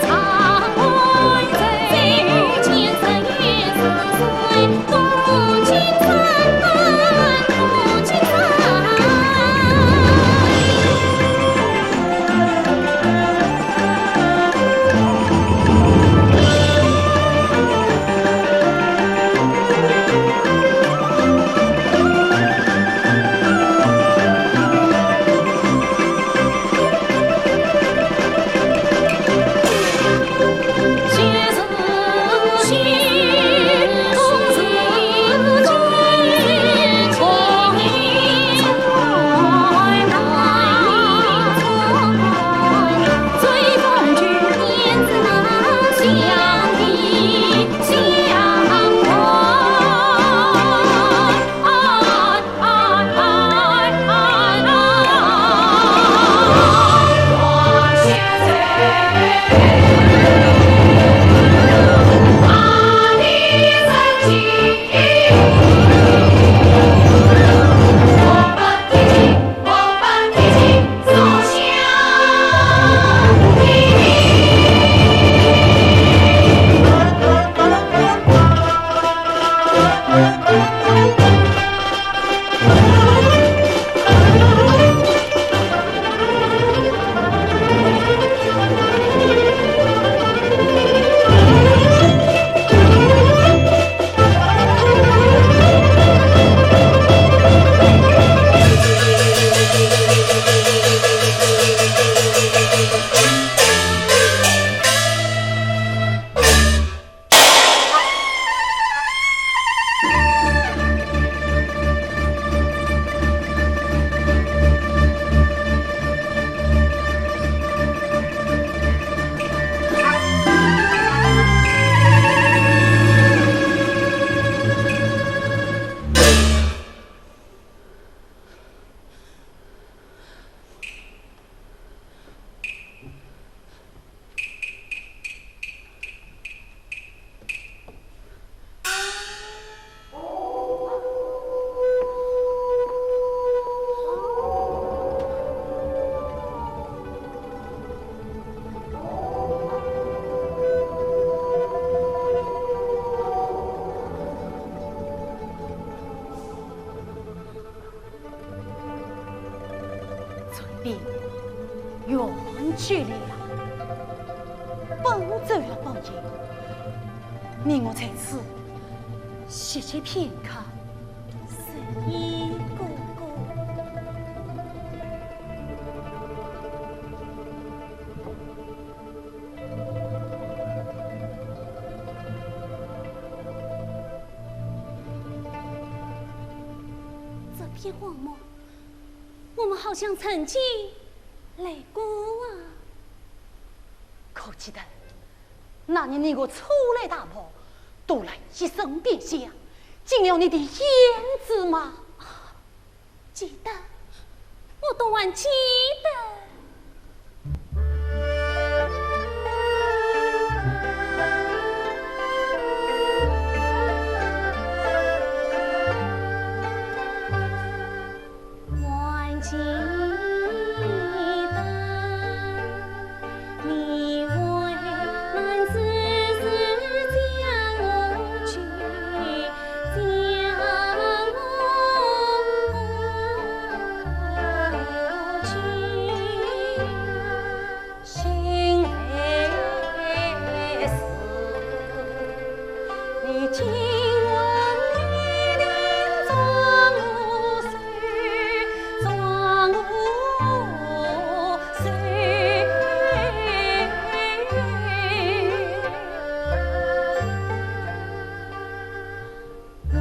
去了，奔走了半夜，你我在此歇息片刻。十一哥哥，这片荒漠，我们好像曾经来过啊！可记得那年你我初来大漠，都来一声便响，惊了你的眼子吗？记得，我都还记得。还记得，你为难丝丝将我去，心内事，你今晚一定装无水，装无水。还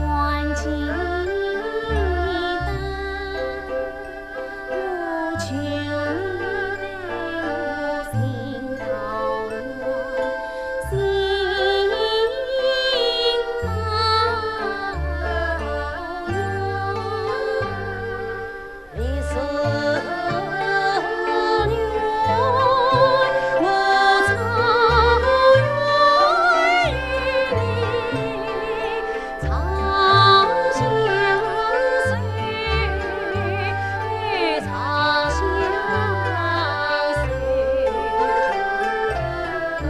记得，我求你在我心头你是女，我常愿与你长相随，长相随。还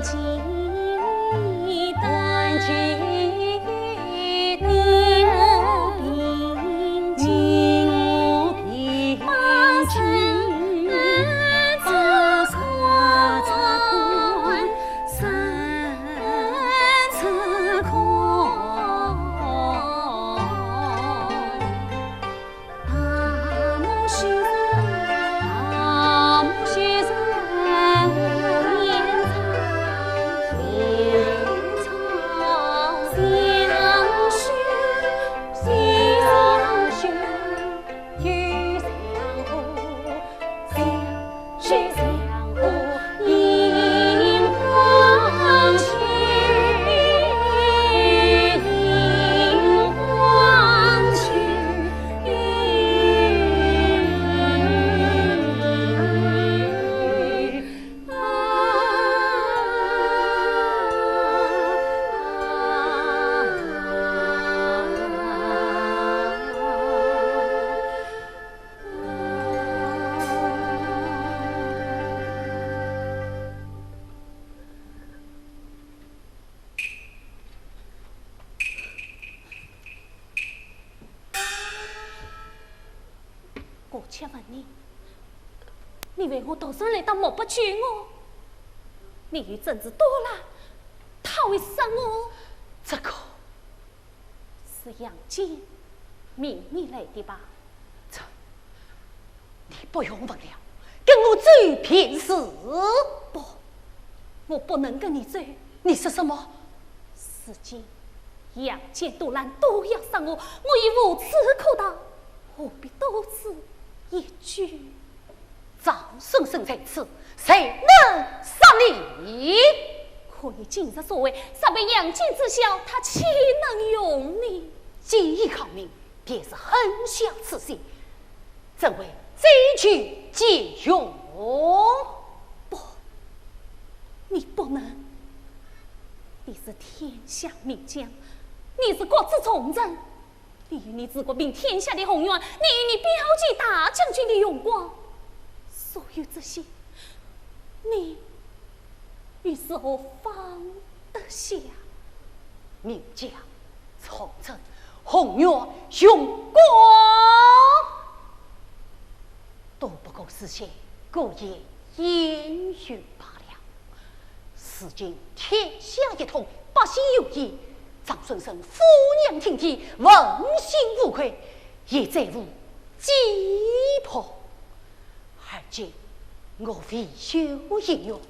记得，还记得你我并肩，我并肩，把把三尺宽，大漠雪山，大漠雪山烟烟草，草相许，相许与相护，相许相护樱花秋，樱花秋。我且问你，你为我独身来到漠北娶我？你与贞子多了，他会杀我？这个是杨戬秘密来的吧？你不用问了，跟我走便是。不，我不能跟你走。你说什么？如今杨戬、杜兰都要杀我，我已无处可逃，何必多此一举？张顺生在此，谁能杀你？可你今日所为，实为杨戬之效，他岂能容你？既已抗命，便是很想此心，怎为这去借用？不，你不能。你是天下名将，你是国之重臣，你与你治国平天下的宏愿，你与你标记大将军的荣光，所有这些，你于是何方得下？名将、重臣、宏愿、雄光，都不够实现，故也言语罢了。如今天下一统，百姓有义，张顺生夫娘挺体，问心无愧，也再无击破。而今我为修应用，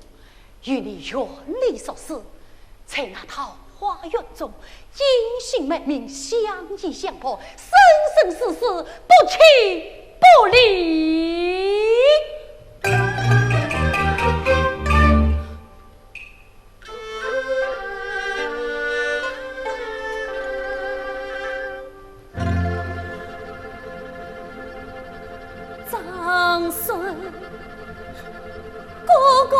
与你原力所示，在那桃花源中，阴性满面，相依相破，生生世世不弃不离。张顺哥哥。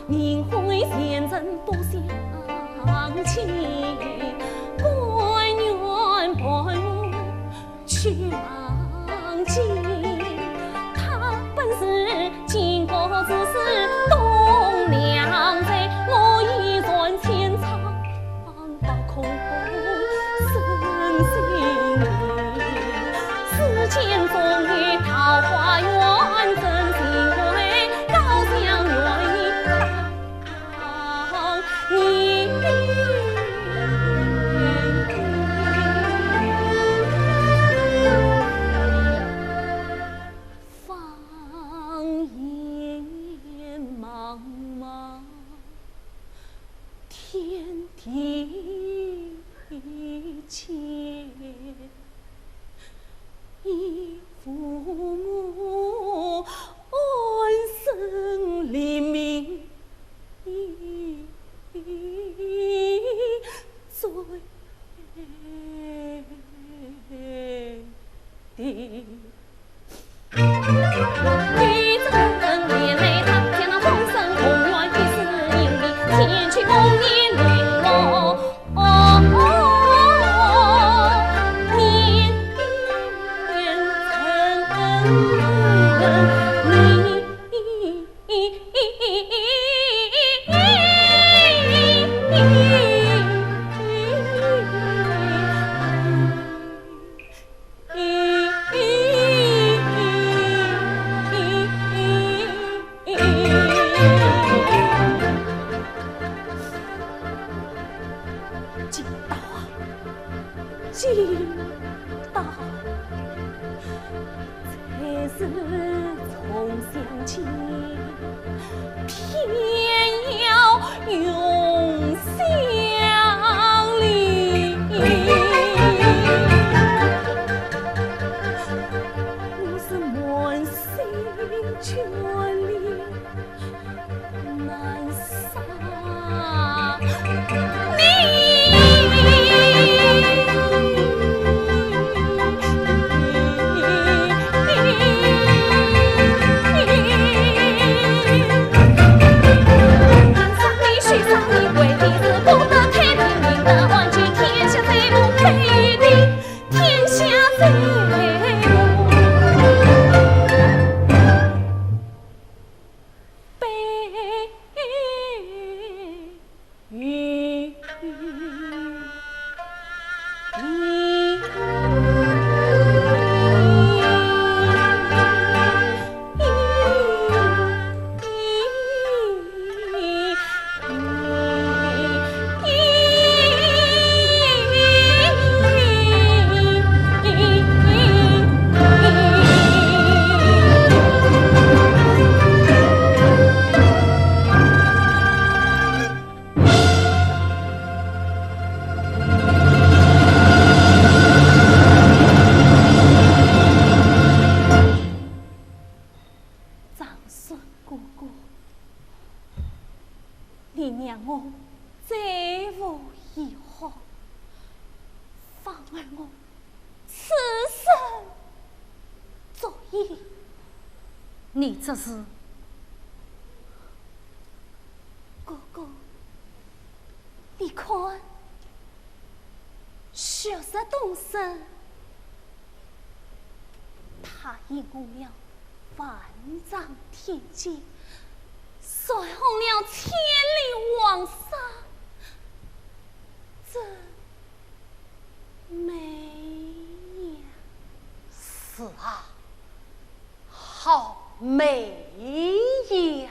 宁会前人不相亲，官员伴我去望京。他本是巾帼之师东梁贼，我已传千苍不空生心意。世间总有桃花源，真心为高香愿意当你。放眼茫茫，天地间，依父母安身立命最低。一阵连累他，见那风声红远，一时因为天去公年零落。年年曾恩。情，偏要永相离。我是满心眷恋，难杀你。你这是哥哥，你看，学识动身，他应我了万丈天际，甩红了千里黄沙，真美呀！是啊，好美呀！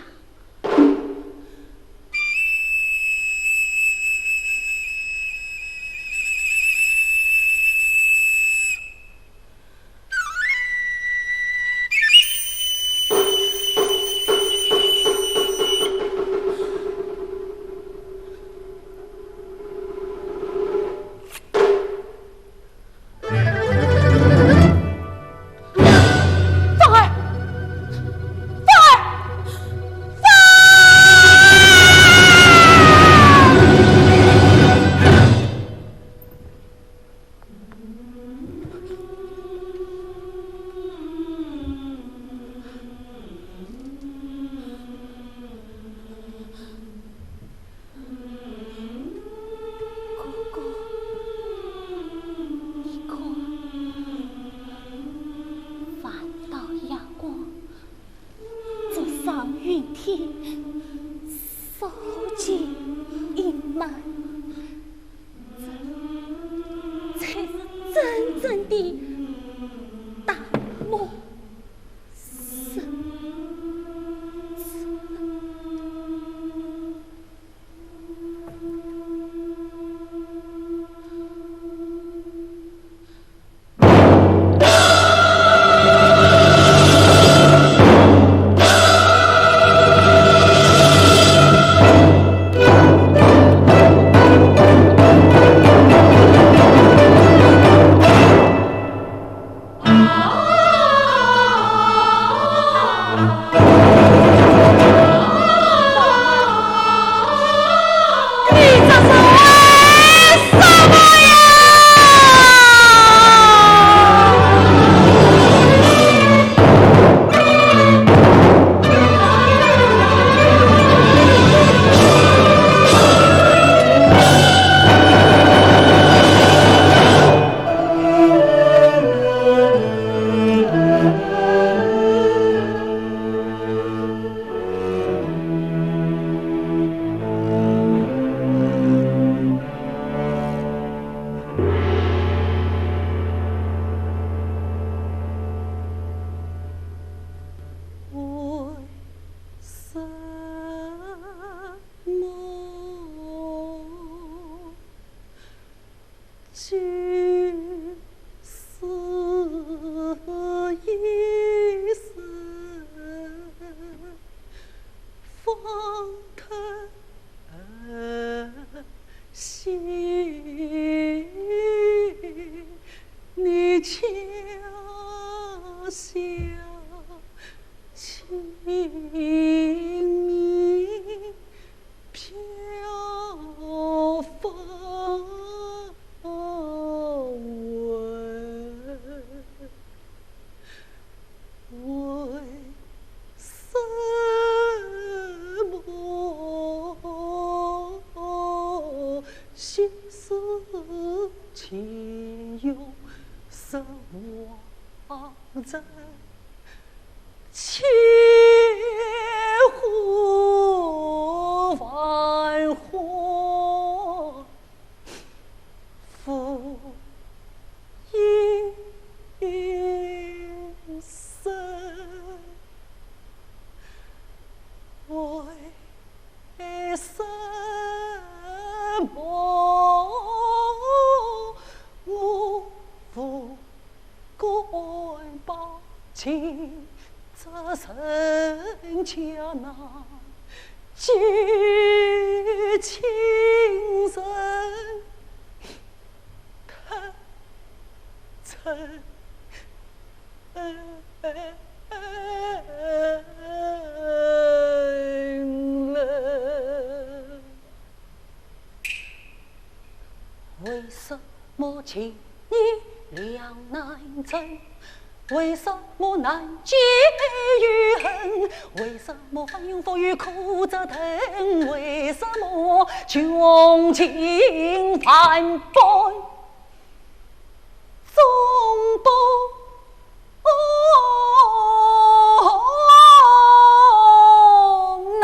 明飘风为什么心思情有什么在？千呼万唤复一声，为什么我不敢把情这人家那旧情人他曾了？为什么情义两难成？为什么难解与恨？为什么翻涌覆雨苦折腾？为什么穷情反败终不能？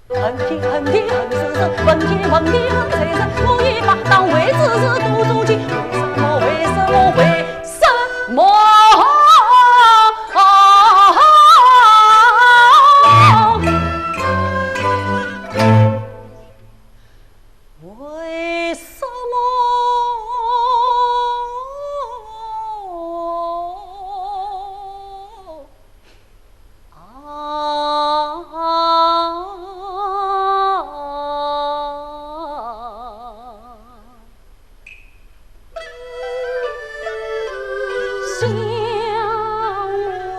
恨天恨地恨死人，问天问地问谁人？我一把当为自是独中情，为什么为什么？为什么相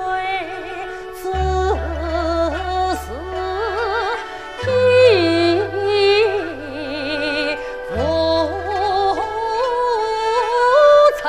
为自是一不成？